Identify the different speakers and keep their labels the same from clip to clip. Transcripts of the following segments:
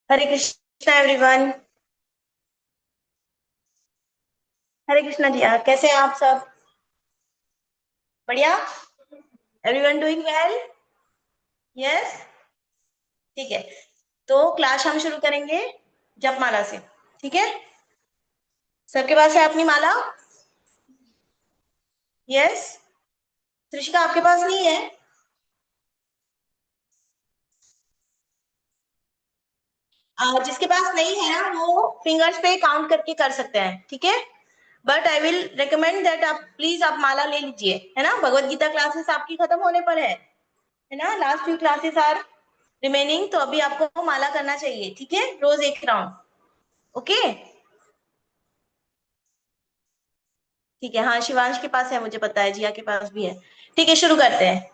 Speaker 1: हरे Krishna everyone. हरे कृष्णा जी, कैसे हैं आप सब? बढ़िया। Everyone doing well? यस। ठीक है। तो क्लास हम शुरू करेंगे जपमाला से। ठीक है। सबके पास है अपनी माला? यस। त्रिशिका, आपके पास नहीं है? जिसके पास नहीं है ना, वो फिंगर्स पे काउंट करके कर सकते हैं। ठीक है। But I will recommend that आप प्लीज आप माला ले लीजिए, है ना। भगवत गीता क्लासेस आपकी खत्म होने पर है ना। Last few classes are remaining, तो अभी आपको माला करना चाहिए। ठीक है, रोज एक राउंड। ओके। ठीक है। हाँ, शिवांश के पास है, मुझे पता है, जिया के पास भी है। ठीक है, शुरू करते हैं।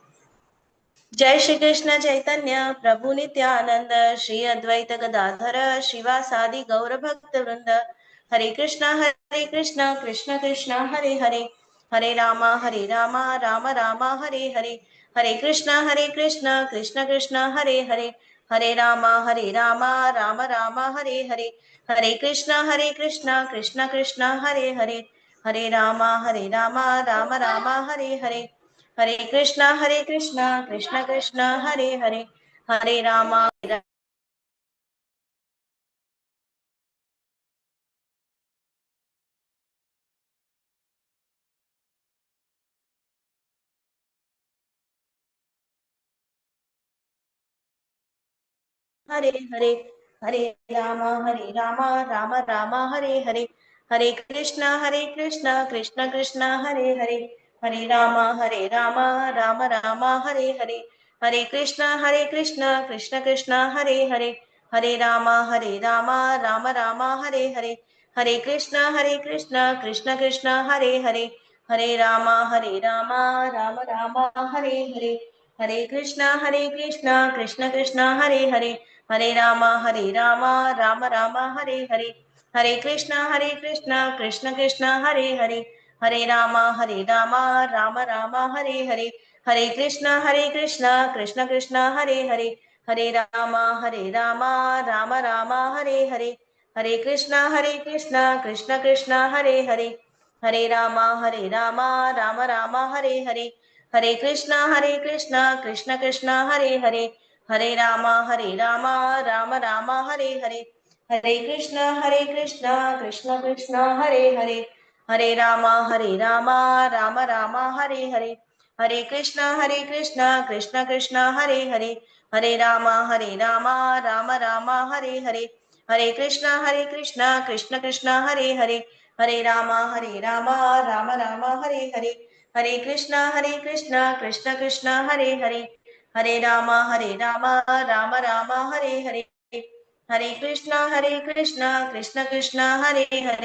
Speaker 1: जय श्री कृष्ण चैतन्य प्रभु नित्यानंद, श्री अद्वैत गदाधर श्रीवासादि गौर भक्त वृंद। हरे कृष्णा कृष्ण कृष्ण हरे हरे, हरे रामा राम राम हरे हरे। हरे कृष्णा कृष्ण कृष्ण हरे हरे, हरे रामा राम राम हरे हरे। हरे कृष्णा कृष्ण कृष्ण हरे हरे, हरे रामा राम राम हरे हरे। हरे कृष्णा कृष्ण कृष्ण हरे हरे, हरे रामा हरे हरे, हरे हरे रामा राम राम हरे हरे। हरे कृष्णा कृष्ण कृष्ण हरे हरे, हरे रामा राम राम हरे हरे। हरे कृष्णा कृष्ण कृष्ण हरे हरे, हरे रामा राम राम हरे हरे। हरे कृष्णा कृष्ण कृष्ण हरे हरे, हरे रामा राम राम हरे हरे। हरे कृष्णा कृष्ण कृष्ण हरे हरे, हरे रामा राम राम हरे हरे। हरे कृष्णा कृष्ण कृष्ण हरे हरे, हरे रामा राम राम हरे हरे। हरे कृष्णा कृष्ण कृष्ण हरे हरे, हरे रामा राम राम हरे हरे। हरे कृष्णा कृष्ण कृष्ण हरे हरे, हरे रामा राम राम हरे हरे। हरे कृष्णा कृष्ण कृष्ण हरे हरे, हरे रामा राम राम हरे हरे। हरे कृष्णा कृष्ण कृष्ण हरे हरे, हरे रामा राम राम हरे हरे। हरे कृष्णा कृष्ण कृष्ण हरे हरे, हरे रामा राम राम हरे हरे। हरे कृष्णा कृष्ण कृष्ण हरे हरे, हरे रामा राम राम हरे हरे। हरे कृष्णा कृष्ण कृष्ण हरे हरे, हरे रामा राम राम हरे हरे। हरे कृष्णा कृष्ण कृष्ण हरे हरे,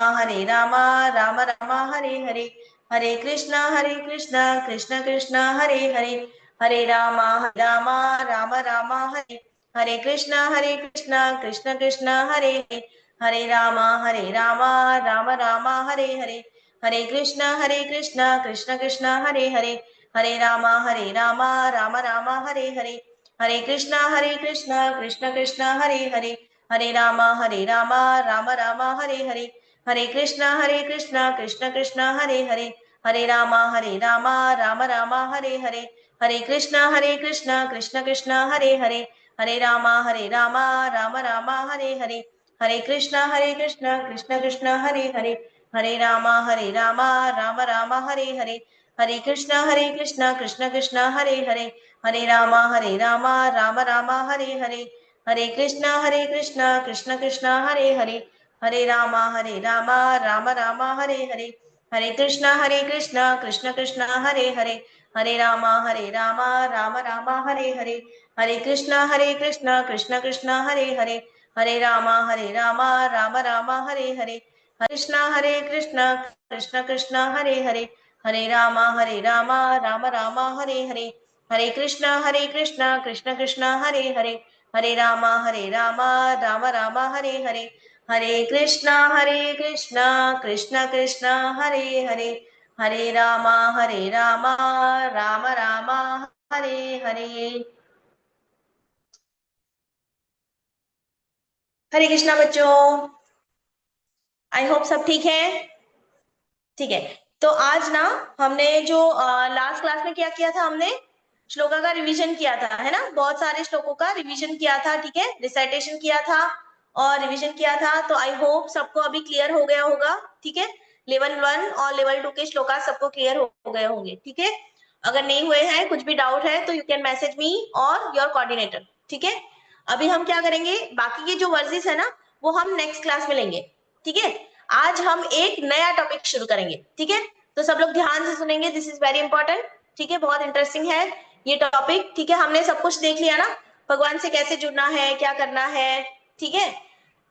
Speaker 1: हरे रामा राम राम हरे हरे। हरे कृष्णा कृष्ण कृष्ण हरे हरे, हरे रामा राम राम हरे। हरे कृष्णा कृष्ण कृष्ण हरे हरे, हरे रामा राम राम हरे हरे। हरे कृष्णा कृष्ण कृष्ण हरे हरे, हरे रामा राम राम हरे हरे। हरे कृष्णा कृष्ण कृष्ण हरे हरे, हरे रामा राम राम हरे हरे। हरे कृष्णा कृष्ण कृष्ण हरे हरे, हरे रामा राम राम हरे हरे। हरे कृष्णा कृष्ण कृष्ण हरे हरे, हरे रामा राम राम हरे हरे। हरे कृष्णा कृष्ण कृष्ण हरे हरे, हरे रामा राम राम हरे हरे। हरे कृष्णा कृष्ण कृष्ण हरे हरे, हरे रामा राम राम हरे हरे। हरे कृष्णा कृष्ण कृष्ण हरे हरे, हरे रामा राम राम हरे हरे। हरे कृष्णा कृष्ण कृष्ण हरे हरे, हरे रामा राम राम हरे हरे। हरे कृष्णा कृष्ण कृष्ण हरे हरे, हरे रामा राम राम हरे हरे। हरे कृष्णा कृष्ण कृष्ण हरे हरे, हरे रामा राम राम हरे हरे। हरे कृष्णा कृष्ण कृष्ण हरे हरे, हरे रामा राम राम हरे हरे। हरे कृष्णा कृष्ण कृष्ण हरे हरे, हरे रामा राम राम हरे हरे। हरे कृष्णा बच्चों, आई होप सब ठीक है। ठीक है, तो आज ना हमने जो लास्ट क्लास में क्या किया था, हमने श्लोका का रिवीजन किया था, है ना। बहुत सारे श्लोकों का रिवीजन किया था, ठीक है, रिसाइटेशन किया था और रिवीजन किया था। तो आई होप सबको अभी क्लियर हो गया होगा, ठीक है। लेवल 1 और लेवल 2 के श्लोका सबको क्लियर हो गए होंगे, ठीक है। अगर नहीं हुए हैं, कुछ भी डाउट है तो यू कैन मैसेज मी और योर कोऑर्डिनेटर, ठीक है। अभी हम क्या करेंगे, बाकी के जो वर्सेस है ना वो हम नेक्स्ट क्लास में लेंगे, ठीक है। आज हम एक नया टॉपिक शुरू करेंगे, ठीक है। तो सब लोग ध्यान से सुनेंगे, दिस इज वेरी इंपॉर्टेंट, ठीक है। बहुत इंटरेस्टिंग है ये टॉपिक, ठीक है। हमने सब कुछ देख लिया ना, भगवान से कैसे जुड़ना है, क्या करना है, ठीक है।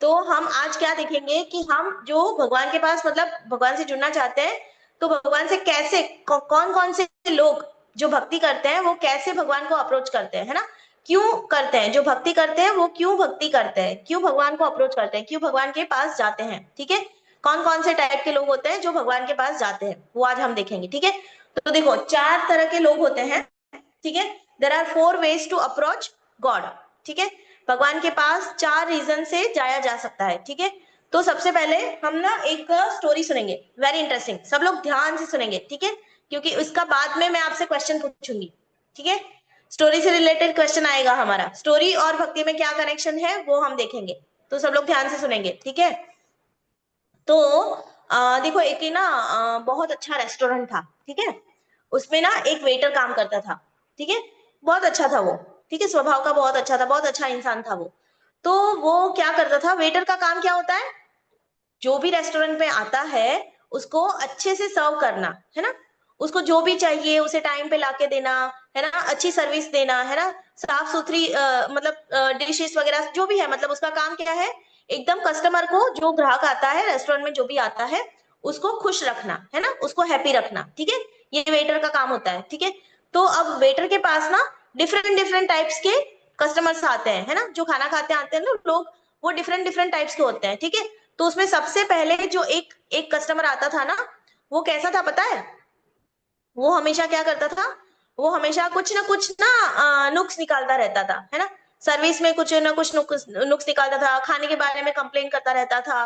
Speaker 1: तो हम आज क्या देखेंगे कि हम जो भगवान के पास मतलब भगवान से जुड़ना चाहते हैं, तो भगवान से कैसे कौन कौन से लोग जो भक्ति करते हैं वो कैसे भगवान को अप्रोच करते हैं, है ना। क्यों करते हैं, जो भक्ति करते हैं वो क्यों भक्ति करते हैं, क्यों भगवान को अप्रोच करते हैं, क्यों भगवान के पास जाते हैं, ठीक है। कौन कौन से टाइप के लोग होते हैं जो भगवान के पास जाते हैं, वो आज हम देखेंगे, ठीक है। तो देखो 4 तरह के लोग होते हैं, ठीक है। There are 4 ways to approach God, ठीक है। भगवान के पास 4 रीजन से जाया जा सकता है, ठीक है। तो सबसे पहले हम ना एक स्टोरी सुनेंगे, वेरी इंटरेस्टिंग, सब लोग ध्यान से सुनेंगे, ठीक है। क्योंकि उसका बाद में मैं आपसे क्वेश्चन पूछूंगी, ठीक है। स्टोरी से रिलेटेड क्वेश्चन आएगा हमारा, स्टोरी और भक्ति में क्या कनेक्शन है वो हम देखेंगे। तो सब लोग ध्यान से सुनेंगे, ठीक है। तो देखो एक ही ना बहुत अच्छा रेस्टोरेंट था, ठीक है। उसमें ना एक वेटर काम करता था, ठीक है। बहुत अच्छा था वो, ठीक है, स्वभाव का बहुत अच्छा था, बहुत अच्छा इंसान था वो। तो वो क्या करता था, वेटर का काम क्या होता है, जो भी रेस्टोरेंट में आता है उसको अच्छे से सर्व करना, है ना। उसको जो भी चाहिए उसे टाइम पे लाके देना, है ना, अच्छी सर्विस देना, है ना। साफ सुथरी मतलब डिशेस वगैरह जो भी है, मतलब उसका काम क्या है, एकदम कस्टमर को, जो ग्राहक आता है रेस्टोरेंट में जो भी आता है उसको खुश रखना, है ना, उसको हैप्पी रखना, ठीक है। ये वेटर का काम होता है, ठीक है। तो अब वेटर के पास ना डिफरेंट डिफरेंट टाइप्स के कस्टमर्स आते हैं, है ना, जो खाना खाते आते हैं ना लोग, वो डिफरेंट डिफरेंट टाइप्स के होते हैं, ठीक है। तो उसमें सबसे पहले जो एक एक कस्टमर आता था ना, वो कैसा था पता है, वो हमेशा क्या करता था, वो हमेशा कुछ ना नुक्स निकालता रहता था, है ना। सर्विस में कुछ ना कुछ नुक्स निकालता था, खाने के बारे में कंप्लेन करता रहता था,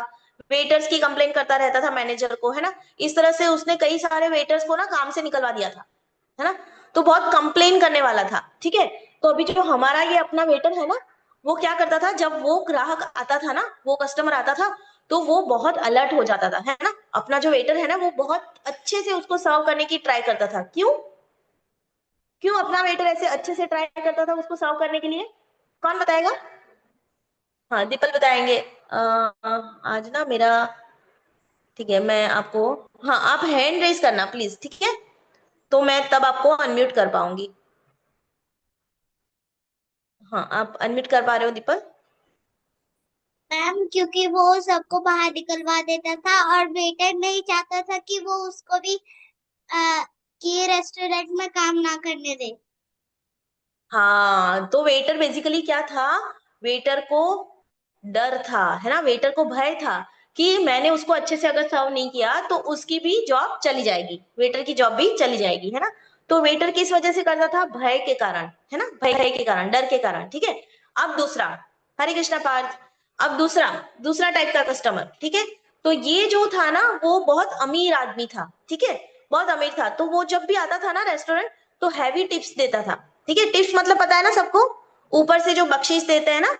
Speaker 1: वेटर्स की कंप्लेन करता रहता था मैनेजर को, है ना। इस तरह से उसने कई सारे वेटर्स को ना काम से निकलवा दिया था, है ना। तो बहुत कंप्लेन करने वाला था, ठीक है। तो अभी जो हमारा ये अपना वेटर है ना, वो क्या करता था, जब वो ग्राहक आता था ना, वो कस्टमर आता था, तो वो बहुत अलर्ट हो जाता था, है ना। अपना जो वेटर है ना वो बहुत अच्छे से उसको सर्व करने की ट्राई करता था। क्यों, क्यों अपना वेटर ऐसे अच्छे से ट्राई करता था उसको सर्व करने के लिए, कौन बताएगा। हाँ दीपल बताएंगे। आज ना मेरा, ठीक है, मैं आपको, हाँ आप हैंड रेज करना प्लीज, ठीक है। तो मैं तब आपको अनम्यूट कर पाऊंगी। हाँ आप अनम्यूट कर पा रहे हो दीपल।
Speaker 2: मैम क्योंकि वो सबको बाहर निकलवा देता था और वेटर नहीं चाहता था कि वो उसको भी कि रेस्टोरेंट में काम ना करने दे।
Speaker 1: हाँ तो वेटर बेसिकली क्या था, वेटर को डर था, है ना, वेटर को भय था कि मैंने उसको अच्छे से अगर सर्व नहीं किया तो उसकी भी जॉब चली जाएगी, वेटर की जॉब भी चली जाएगी, है ना। तो वेटर किस वजह से करता था, भय के कारण, है ना, भय के कारण, डर के कारण, ठीक है। अब दूसरा, हरे कृष्णा पार्थ, अब दूसरा दूसरा टाइप का कस्टमर, ठीक है। तो ये जो था ना वो बहुत अमीर आदमी था, ठीक है, बहुत अमीर था। तो वो जब भी आता था ना रेस्टोरेंट, तो हैवी टिप्स देता था, ठीक है। टिप्स मतलब पता है ना सबको, ऊपर से जो बख्शीश देते हैं ना,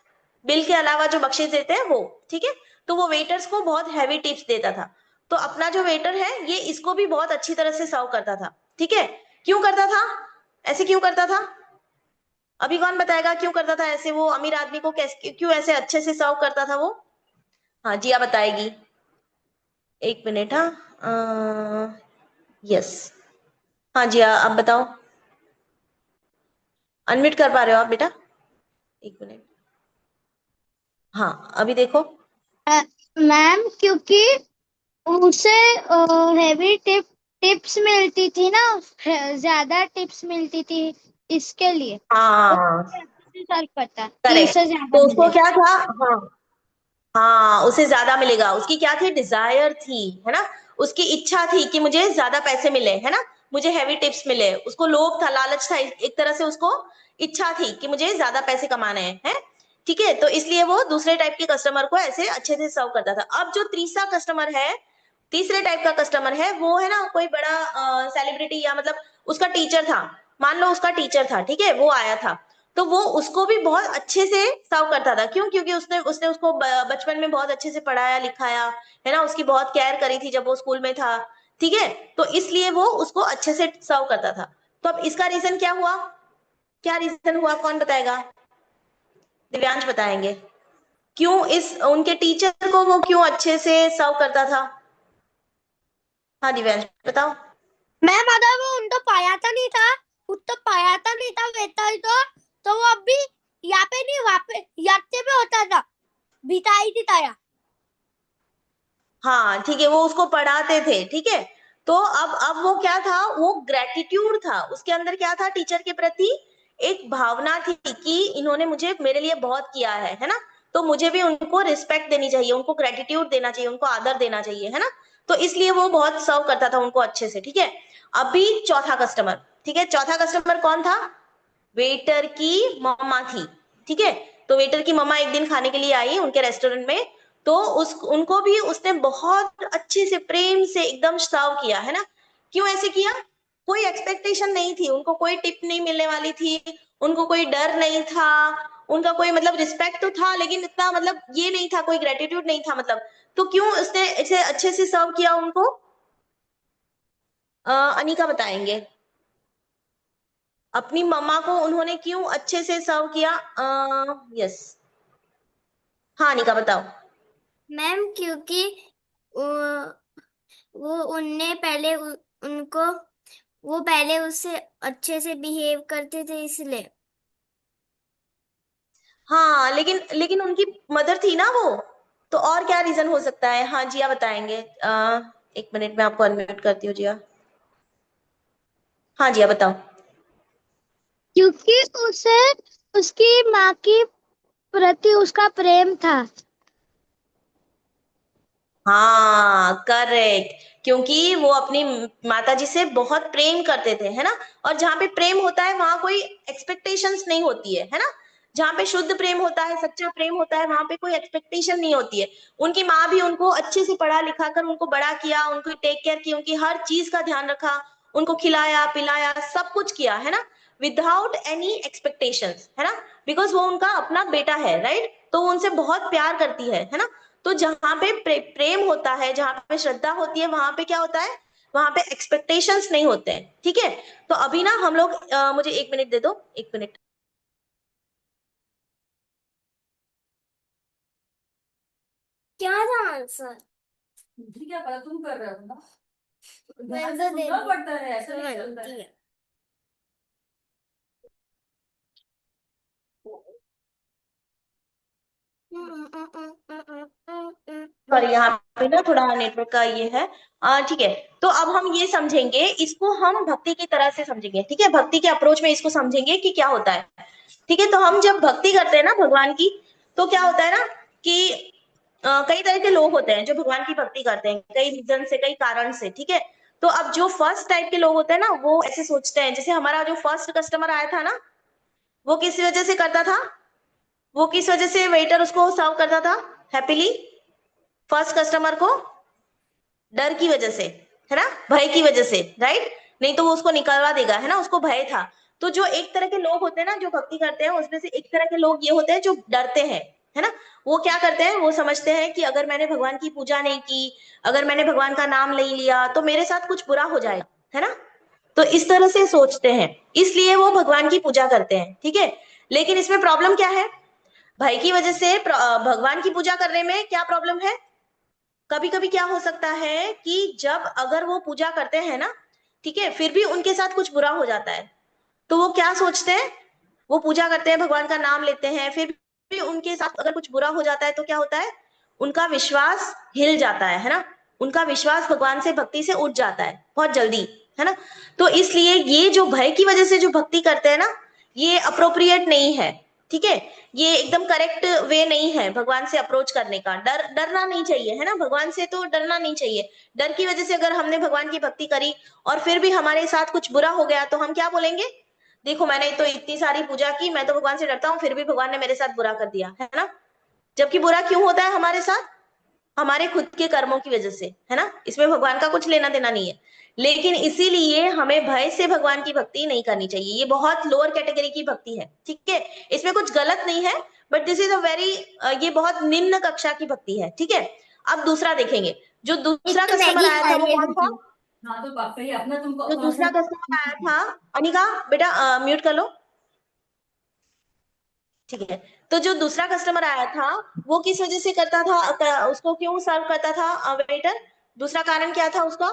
Speaker 1: बिल के अलावा जो बख्शीश देते हैं वो, ठीक है। तो वो वेटर्स को बहुत हैवी टिप्स देता था। तो अपना जो वेटर है ये इसको भी बहुत अच्छी तरह से सर्व करता था, ठीक है। क्यों करता था, ऐसे क्यों करता था, अभी कौन बताएगा क्यों करता था ऐसे, वो अमीर आदमी को कैसे क्यों ऐसे अच्छे से सर्व करता था वो। हाँ जिया बताएगी, एक मिनट, हाँ यस, हाँ जिया आप बताओ, अनम्यूट कर पा रहे हो आप बेटा, एक मिनट, हाँ अभी देखो।
Speaker 2: मैम क्योंकि उसे हैवी टिप्स मिलती थी ना, ज्यादा टिप्स मिलती थी, इसके लिए वो
Speaker 1: हाँ
Speaker 2: अच्छे से सर्व करता कि
Speaker 1: करेक्ट,
Speaker 2: उसे ज्यादा
Speaker 1: तो उसको
Speaker 2: मिले।
Speaker 1: क्या था, हाँ हाँ उसे ज्यादा मिलेगा, उसकी क्या थी, डिजायर थी, है ना। उसकी इच्छा थी कि मुझे ज्यादा पैसे मिले, है ना, मुझे हैवी टिप्स मिले, उसको लोभ था, लालच था, एक तरह से उसको इच्छा थी कि मुझे ज्यादा पैसे कमाने हैं, है? ठीक है, तो इसलिए वो दूसरे टाइप के कस्टमर को ऐसे अच्छे से सर्व करता था। अब जो तीसरा कस्टमर है, तीसरे टाइप का कस्टमर है, वो है ना कोई बड़ा सेलिब्रिटी या मतलब उसका टीचर था, मान लो उसका टीचर था, ठीक है, वो आया था, तो वो उसको भी बहुत अच्छे से सर्व करता था। क्यों? क्योंकि उसने उसने उसको बचपन में बहुत अच्छे से पढ़ाया लिखाया, है ना, उसकी बहुत केयर करी थी जब वो स्कूल में था, ठीक है, तो इसलिए वो उसको अच्छे से सर्व करता था। तो अब इसका रीजन क्या हुआ? क्या रीजन हुआ, कौन बताएगा? दिव्यांश बताएंगे। क्यों इस उनके टीचर को वो क्यों अच्छे से सर्व करता था? हाँ दिव्यांश बताओ।
Speaker 2: मैम अगर वो उनको पढ़ाता नहीं था, उसको पढ़ाता नहीं था वेटर तो वो अभी यहाँ पे नहीं वहाँ पे यात्रे पे होता था भिखारी की तरह।
Speaker 1: हाँ ठीक है, वो उसको पढ़ाते थे, ठीक है, तो अब वो क्या था, वो ग्रेटिट्यूड था उसके अंदर, क्या था, टीचर के प्रति एक भावना थी कि इन्होंने मुझे मेरे लिए बहुत किया है ना, तो मुझे भी उनको रिस्पेक्ट देनी चाहिए, उनको ग्रेटिट्यूड देना चाहिए, उनको आदर देना चाहिए, है ना, तो इसलिए वो बहुत सर्व करता था उनको अच्छे से, ठीक है। अभी चौथा कस्टमर, ठीक है, चौथा कस्टमर कौन था? वेटर की मम्मा थी, ठीक है, तो वेटर की मम्मा एक दिन खाने के लिए आई उनके रेस्टोरेंट में, तो उस उनको भी उसने बहुत अच्छे से प्रेम से एकदम सर्व किया, है ना। क्यों ऐसे किया? कोई एक्सपेक्टेशन नहीं थी, उनको कोई टिप नहीं मिलने वाली थी, उनको कोई डर नहीं था, उनका कोई मतलब रिस्पेक्ट तो था, लेकिन इतना मतलब ये नहीं था, कोई ग्रेटिट्यूड नहीं था मतलब। तो क्यों उसने इसे अच्छे से सर्व किया उनको? अनिका बताएंगे। अपनी मम्मा को उन्होंने क्यों अच्छे से सर्व किया? यस, हाँ अनिका बताओ।
Speaker 2: मैम क्योंकि वो उनने पहले उनको वो पहले उससे अच्छे से बिहेव करते थे इसलिए।
Speaker 1: हाँ लेकिन लेकिन उनकी मदर थी ना वो, तो और क्या रीजन हो सकता है? हाँ जिया बताएंगे। एक मिनट में आपको अनम्यूट करती हूँ जिया। हाँ जिया बताओ।
Speaker 2: क्योंकि उसे उसकी माँ की प्रति उसका प्रेम था।
Speaker 1: हाँ करेक्ट, क्योंकि वो अपनी माताजी से बहुत प्रेम करते थे, है ना, और जहाँ पे प्रेम होता है वहां कोई एक्सपेक्टेशंस नहीं होती है ना, जहाँ पे शुद्ध प्रेम होता है, सच्चा प्रेम होता है, वहां पे कोई एक्सपेक्टेशन नहीं होती है। उनकी माँ भी उनको अच्छे से पढ़ा लिखा कर उनको बड़ा किया, उनको टेक केयर की, उनकी हर चीज का ध्यान रखा, उनको खिलाया पिलाया सब कुछ किया, है ना, विदाउट एनी एक्सपेक्टेशंस, है ना, बिकॉज वो उनका अपना बेटा है, राइट, तो वो उनसे बहुत प्यार करती है ना। तो जहां पे प्रेम होता है, जहां पे श्रद्धा होती है, वहां पे क्या होता है, वहां पे एक्सपेक्टेशंस नहीं होते हैं, ठीक है। तो अभी ना हम लोग मुझे एक मिनट दे दो, एक मिनट।
Speaker 2: क्या था आंसर?
Speaker 3: मुझे क्या पता, तुम कर रहे हो ना।
Speaker 2: मैं
Speaker 3: ध्यान
Speaker 2: तो
Speaker 3: से
Speaker 2: दे
Speaker 3: सुनना
Speaker 2: दी।
Speaker 3: पड़ता है, ऐसा नहीं चलता है।
Speaker 1: सॉरी यहाँ पे ना थोड़ा नेटवर्क का ये है, ठीक है। तो अब हम ये समझेंगे, इसको हम भक्ति की तरह से समझेंगे, ठीक है, भक्ति के अप्रोच में इसको समझेंगे कि क्या होता है, ठीक है। तो हम जब भक्ति करते हैं ना भगवान की, तो क्या होता है ना कि कई तरह के लोग होते हैं जो भगवान की भक्ति करते हैं, कई रीजन से, कई कारण से, ठीक है। तो अब जो फर्स्ट टाइप के लोग होते हैं ना, वो ऐसे सोचते हैं, जैसे हमारा जो फर्स्ट कस्टमर आया था ना, वो किस वजह से करता था, वो किस वजह से वेटर उसको सर्व करता था हैप्पीली? फर्स्ट कस्टमर को डर की वजह से, है ना, भय की वजह से, राइट, नहीं तो वो उसको निकलवा देगा, है ना, उसको भय था। तो जो एक तरह के लोग होते हैं ना जो भक्ति करते हैं, उसमें से एक तरह के लोग ये होते हैं जो डरते हैं, है ना। वो क्या करते हैं, वो समझते हैं कि अगर मैंने भगवान की पूजा नहीं की, अगर मैंने भगवान का नाम नहीं लिया, तो मेरे साथ कुछ बुरा हो जाएगा, है ना, तो इस तरह से सोचते हैं, इसलिए वो भगवान की पूजा करते हैं, ठीक है। लेकिन इसमें प्रॉब्लम क्या है? भय की वजह से भगवान की पूजा करने में क्या प्रॉब्लम है? कभी कभी क्या हो सकता है कि जब अगर वो पूजा करते हैं ना, ठीक है, फिर भी उनके साथ कुछ बुरा हो जाता है, तो वो क्या सोचते हैं, वो पूजा करते हैं, भगवान का नाम लेते हैं, फिर भी उनके साथ अगर कुछ बुरा हो जाता है तो क्या होता है, उनका विश्वास हिल जाता है ना, उनका विश्वास भगवान से भक्ति से उठ जाता है बहुत जल्दी, है ना। तो इसलिए ये जो भय की वजह से जो भक्ति करते हैं ना, ये अप्रोप्रिएट नहीं है, ठीक है, ये एकदम करेक्ट वे नहीं है भगवान से अप्रोच करने का। डरना नहीं चाहिए, है ना, भगवान से तो डरना नहीं चाहिए। डर की वजह से अगर हमने भगवान की भक्ति करी और फिर भी हमारे साथ कुछ बुरा हो गया, तो हम क्या बोलेंगे? देखो मैंने तो इतनी सारी पूजा की, मैं तो भगवान से डरता हूँ, फिर भी भगवान ने मेरे साथ बुरा कर दिया, है ना। जबकि बुरा क्यों होता है हमारे साथ? हमारे खुद के कर्मों की वजह से, है ना। इसमें भगवान का कुछ लेना देना नहीं है। लेकिन इसीलिए हमें भय से भगवान की भक्ति नहीं करनी चाहिए। ये बहुत लोअर कैटेगरी की भक्ति है, ठीक है। इसमें कुछ गलत नहीं है, but this is a very, ये बहुत निम्न कक्षा की भक्ति है, ठीक है। अब दूसरा देखेंगे। जो
Speaker 2: एक
Speaker 1: दूसरा
Speaker 2: तो
Speaker 1: कस्टमर
Speaker 2: मैगी
Speaker 1: आया
Speaker 2: खा
Speaker 1: था वो
Speaker 2: रही है
Speaker 1: कौन था?
Speaker 2: दीदी।
Speaker 3: हाँ तो पापा ही अपना तुमको
Speaker 1: जो
Speaker 3: कौन सा।
Speaker 1: दूसरा कस्टमर आया था, अनिका बेटा म्यूट कर लो, ठीक है। तो जो दूसरा कस्टमर आया था वो किस वजह से करता था, उसको क्यों सर्व करता था वेटर? दूसरा कारण क्या था उसका?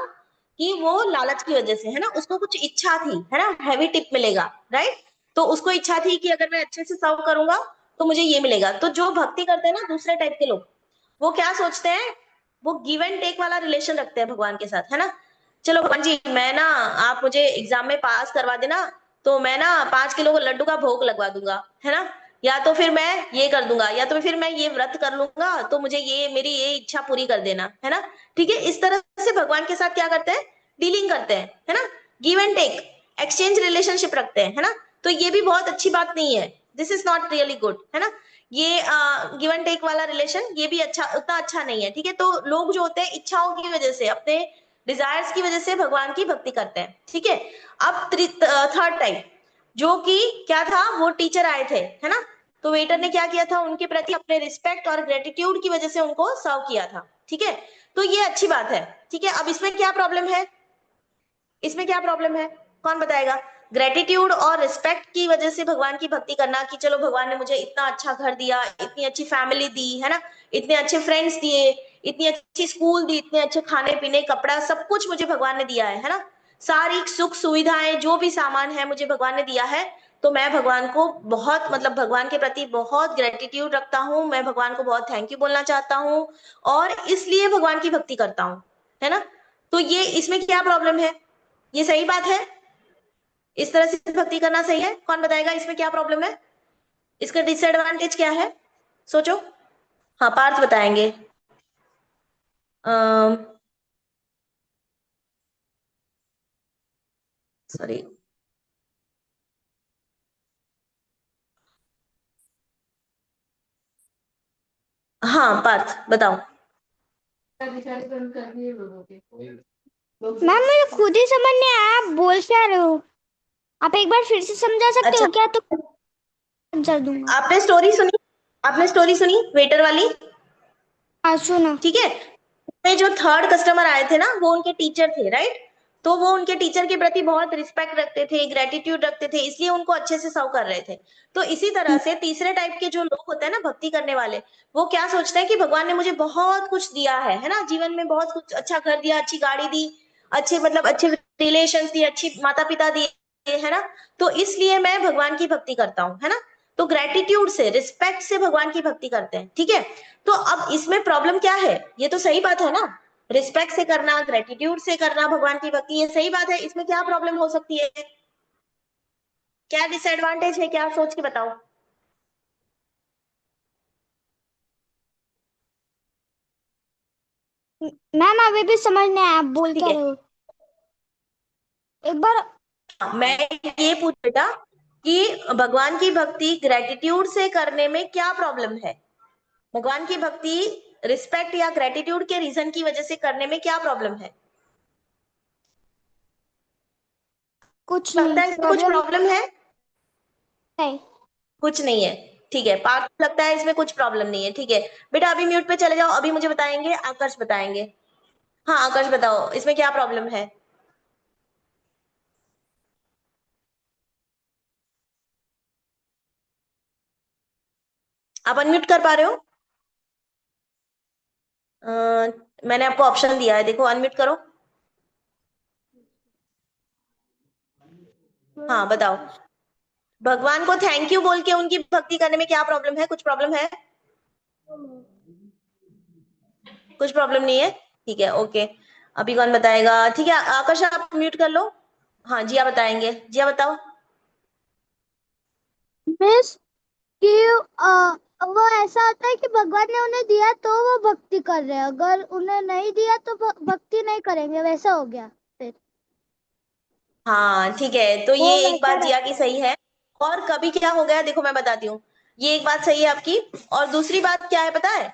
Speaker 1: कि वो लालच की वजह से, है ना। उसको कुछ इच्छा थी, है ना, हैवी टिप मिलेगा, राइट। तो उसको इच्छा थी कि अगर मैं अच्छे से सर्व करूंगा तो मुझे ये मिलेगा। तो जो भक्ति करते हैं ना दूसरे टाइप के लोग, वो क्या सोचते हैं? वो गिव एंड टेक वाला रिलेशन रखते हैं भगवान के साथ, है ना। चलो भगवान जी, मैं ना, आप मुझे एग्जाम में पास करवा देना, तो मैं ना 5 किलो को लड्डू का भोग लगवा दूंगा, है ना। या तो फिर मैं ये कर दूंगा, या तो फिर मैं ये व्रत कर लूंगा, तो मुझे ये मेरी ये इच्छा पूरी कर देना, है ना। ठीक है, इस तरह से भगवान के साथ क्या करते हैं? डीलिंग करते हैं, है ना। Give and take, exchange relationship रखते हैं, है ना। तो ये भी बहुत अच्छी बात नहीं है। This is not really good, है ना। ये गिव एंड टेक वाला रिलेशन ये भी अच्छा, उतना अच्छा नहीं है, ठीक है। तो लोग जो होते हैं इच्छाओं की वजह से, अपने डिजायर्स की वजह से भगवान की भक्ति करते हैं, ठीक है। अब थर्ड टाइप, जो कि क्या था, वो टीचर आए थे, है ना। तो वेटर ने क्या किया था, उनके प्रति अपने रिस्पेक्ट और ग्रेटिट्यूड की वजह से उनको सर्व किया था, ठीक है। तो ये अच्छी बात है, ठीक है। अब इसमें क्या प्रॉब्लम है? इसमें क्या प्रॉब्लम है, कौन बताएगा? ग्रेटिट्यूड और रिस्पेक्ट की वजह से भगवान की भक्ति करना, कि चलो भगवान ने मुझे इतना अच्छा घर दिया, इतनी अच्छी फैमिली दी, है ना, इतने अच्छे फ्रेंड्स दिए, इतनी अच्छी स्कूल दी, इतने अच्छे खाने पीने कपड़ा सब कुछ मुझे भगवान ने दिया है ना। सारी सुख सुविधाएं जो भी सामान है मुझे भगवान ने दिया है। तो मैं भगवान को बहुत, मतलब भगवान के प्रति बहुत ग्रेटिट्यूड रखता हूँ, मैं भगवान को बहुत थैंक यू बोलना चाहता हूँ, और इसलिए भगवान की भक्ति करता हूँ, है ना। तो ये, इसमें क्या प्रॉब्लम है? ये सही बात है? इस तरह से भक्ति करना सही है? कौन बताएगा इसमें क्या प्रॉब्लम है? इसका डिसएडवांटेज क्या है? सोचो। हाँ, पार्थ बताएंगे। सॉरी। हाँ पार्थ बताओ।
Speaker 2: मैम मुझे खुद ही समझ नहीं आया आप बोल क्या रहे हो। आप एक बार फिर से समझा सकते
Speaker 1: अच्छा,
Speaker 2: हो क्या, तो आंसर दूंगा।
Speaker 1: आपने स्टोरी सुनी? आपने स्टोरी सुनी वेटर वाली?
Speaker 2: हाँ सुनो।
Speaker 1: ठीक है। में जो थर्ड कस्टमर आए थे ना, वो उनके टीचर थे, राइट। तो वो उनके टीचर के प्रति बहुत रिस्पेक्ट रखते थे, ग्रेटिट्यूड रखते थे, इसलिए उनको अच्छे से सर्व कर रहे थे। तो इसी तरह से तीसरे टाइप के जो लोग होते हैं ना भक्ति करने वाले, वो क्या सोचते हैं कि भगवान ने मुझे बहुत कुछ दिया है ना, जीवन में बहुत कुछ, अच्छा घर दिया, अच्छी गाड़ी दी, अच्छे मतलब अच्छे रिलेशन दिए, अच्छी माता पिता दिए, है ना। तो इसलिए मैं भगवान की भक्ति करता हूँ, है ना। तो ग्रेटिट्यूड से, रिस्पेक्ट से भगवान की भक्ति करते हैं, ठीक है। तो अब इसमें प्रॉब्लम क्या है? ये तो सही बात है ना, रिस्पेक्ट से करना, ग्रेटिट्यूड से करना भगवान की भक्ति, ये सही बात है। इसमें क्या प्रॉब्लम हो सकती है? क्या डिसएडवांटेज है, क्या सोच के बताओ।
Speaker 2: मैम अभी भी समझ नहीं आया आप बोल
Speaker 1: ठीक
Speaker 2: क्या
Speaker 1: है,
Speaker 2: रहे हो, एक बार।
Speaker 1: मैं ये पूछ बेटा कि भगवान की भक्ति ग्रेटिट्यूड से करने में क्या प्रॉब्लम है? भगवान की भक्ति रिस्पेक्ट या ग्रेटिट्यूड के रीजन की वजह से करने में क्या प्रॉब्लम है?
Speaker 2: कुछ
Speaker 1: लगता
Speaker 2: नहीं
Speaker 1: है इसमें कुछ
Speaker 2: प्रॉब्लम
Speaker 1: प्रॉब्लम है?
Speaker 2: है।
Speaker 1: कुछ नहीं है, ठीक है। पार्थ को लगता है इसमें कुछ प्रॉब्लम नहीं है, ठीक है। बेटा अभी म्यूट पे चले जाओ, अभी मुझे बताएंगे आकर्ष बताएंगे। हाँ आकर्ष बताओ इसमें क्या प्रॉब्लम है? आप अनम्यूट कर पा रहे हो? अ, मैंने आपको ऑप्शन दिया है, देखो अनम्यूट करो। हाँ बताओ। भगवान को थैंक यू बोल के उनकी भक्ति करने में क्या प्रॉब्लम है? कुछ प्रॉब्लम है? कुछ प्रॉब्लम नहीं है, ठीक है, ओके। अभी कौन बताएगा? ठीक है आकाश आप म्यूट कर लो। हाँ जिया बताएंगे, जिया बताओ।
Speaker 2: मिस कि वो ऐसा होता है कि भगवान ने उन्हें दिया तो वो भक्ति कर रहे हैं, अगर उन्हें नहीं दिया तो भक्ति नहीं करेंगे, वैसा हो गया फिर।
Speaker 1: हाँ ठीक है, तो
Speaker 2: वो
Speaker 1: ये एक
Speaker 2: वैसा
Speaker 1: बात जिया की सही है। और कभी क्या हो गया देखो मैं बताती हूँ, ये एक बात सही है आपकी। और दूसरी बात क्या है पता है,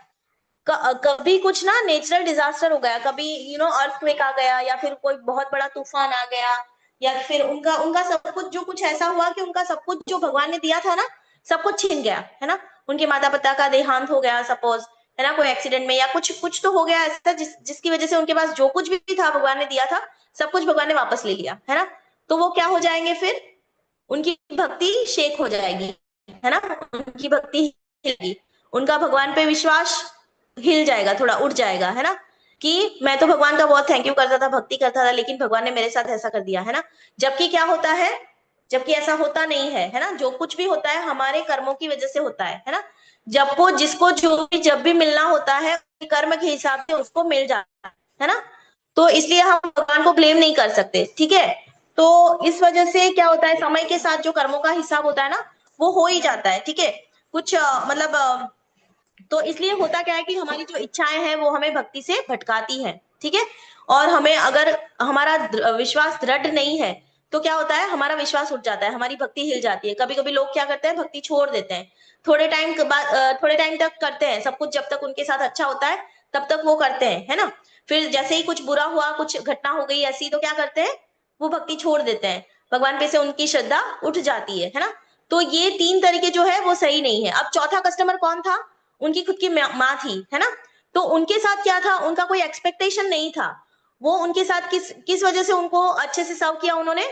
Speaker 1: कभी कुछ ना नेचुरल डिजास्टर हो गया, कभी अर्थक्वेक आ गया, या फिर कोई बहुत बड़ा तूफान आ गया, या फिर उनका उनका सब कुछ जो कुछ ऐसा हुआ कि उनका सब कुछ जो भगवान ने दिया था ना, सब कुछ छिन गया, है ना। उनके माता पिता का देहांत हो गया सपोज, है ना, कोई एक्सीडेंट में, या कुछ कुछ तो हो गया ऐसा जिसकी वजह से उनके पास जो कुछ भी था भगवान ने दिया था, सब कुछ भगवान ने वापस ले लिया, है ना। तो वो क्या हो जाएंगे फिर, उनकी भक्ति शेक हो जाएगी, है ना, उनकी भक्ति हिलेगी, उनका भगवान पे विश्वास हिल जाएगा, थोड़ा उठ जाएगा, है ना। कि मैं तो भगवान का बहुत थैंक यू करता था, भक्ति करता था, लेकिन भगवान ने मेरे साथ ऐसा कर दिया, है ना। जबकि क्या होता है, जबकि ऐसा होता नहीं है ना, जो कुछ भी होता है हमारे कर्मों की वजह से होता है ना। जब वो जिसको जो भी जब भी मिलना होता है, कर्म के हिसाब से उसको मिल जाता है ना। तो इसलिए हम भगवान को ब्लेम नहीं कर सकते, ठीक है। तो इस वजह से क्या होता है, समय के साथ जो कर्मों का हिसाब होता है ना, वो हो ही जाता है, ठीक है। कुछ मतलब तो इसलिए होता क्या है कि हमारी जो इच्छाएं हैं वो हमें भक्ति से भटकाती हैं, ठीक है। और हमें अगर हमारा विश्वास दृढ़ नहीं है, तो क्या होता है, हमारा विश्वास उठ जाता है, हमारी भक्ति हिल जाती है। कभी कभी लोग क्या करते हैं, भक्ति छोड़ देते हैं, थोड़े टाइम के बाद थोड़े टाइम तक करते हैं सब कुछ, जब तक उनके साथ अच्छा होता है तब तक वो करते हैं, है ना। फिर जैसे ही कुछ बुरा हुआ, कुछ घटना हो गई ऐसी, तो क्या करते हैं, वो भक्ति छोड़ देते हैं, भगवान पे से उनकी श्रद्धा उठ जाती है ना। तो ये तीन तरीके जो है वो सही नहीं है। अब चौथा कस्टमर कौन था, उनकी खुद की माँ थी, है ना। तो उनके साथ क्या था, उनका कोई एक्सपेक्टेशन नहीं था, वो उनके साथ किस किस वजह से उनको अच्छे से सर्व किया उन्होंने,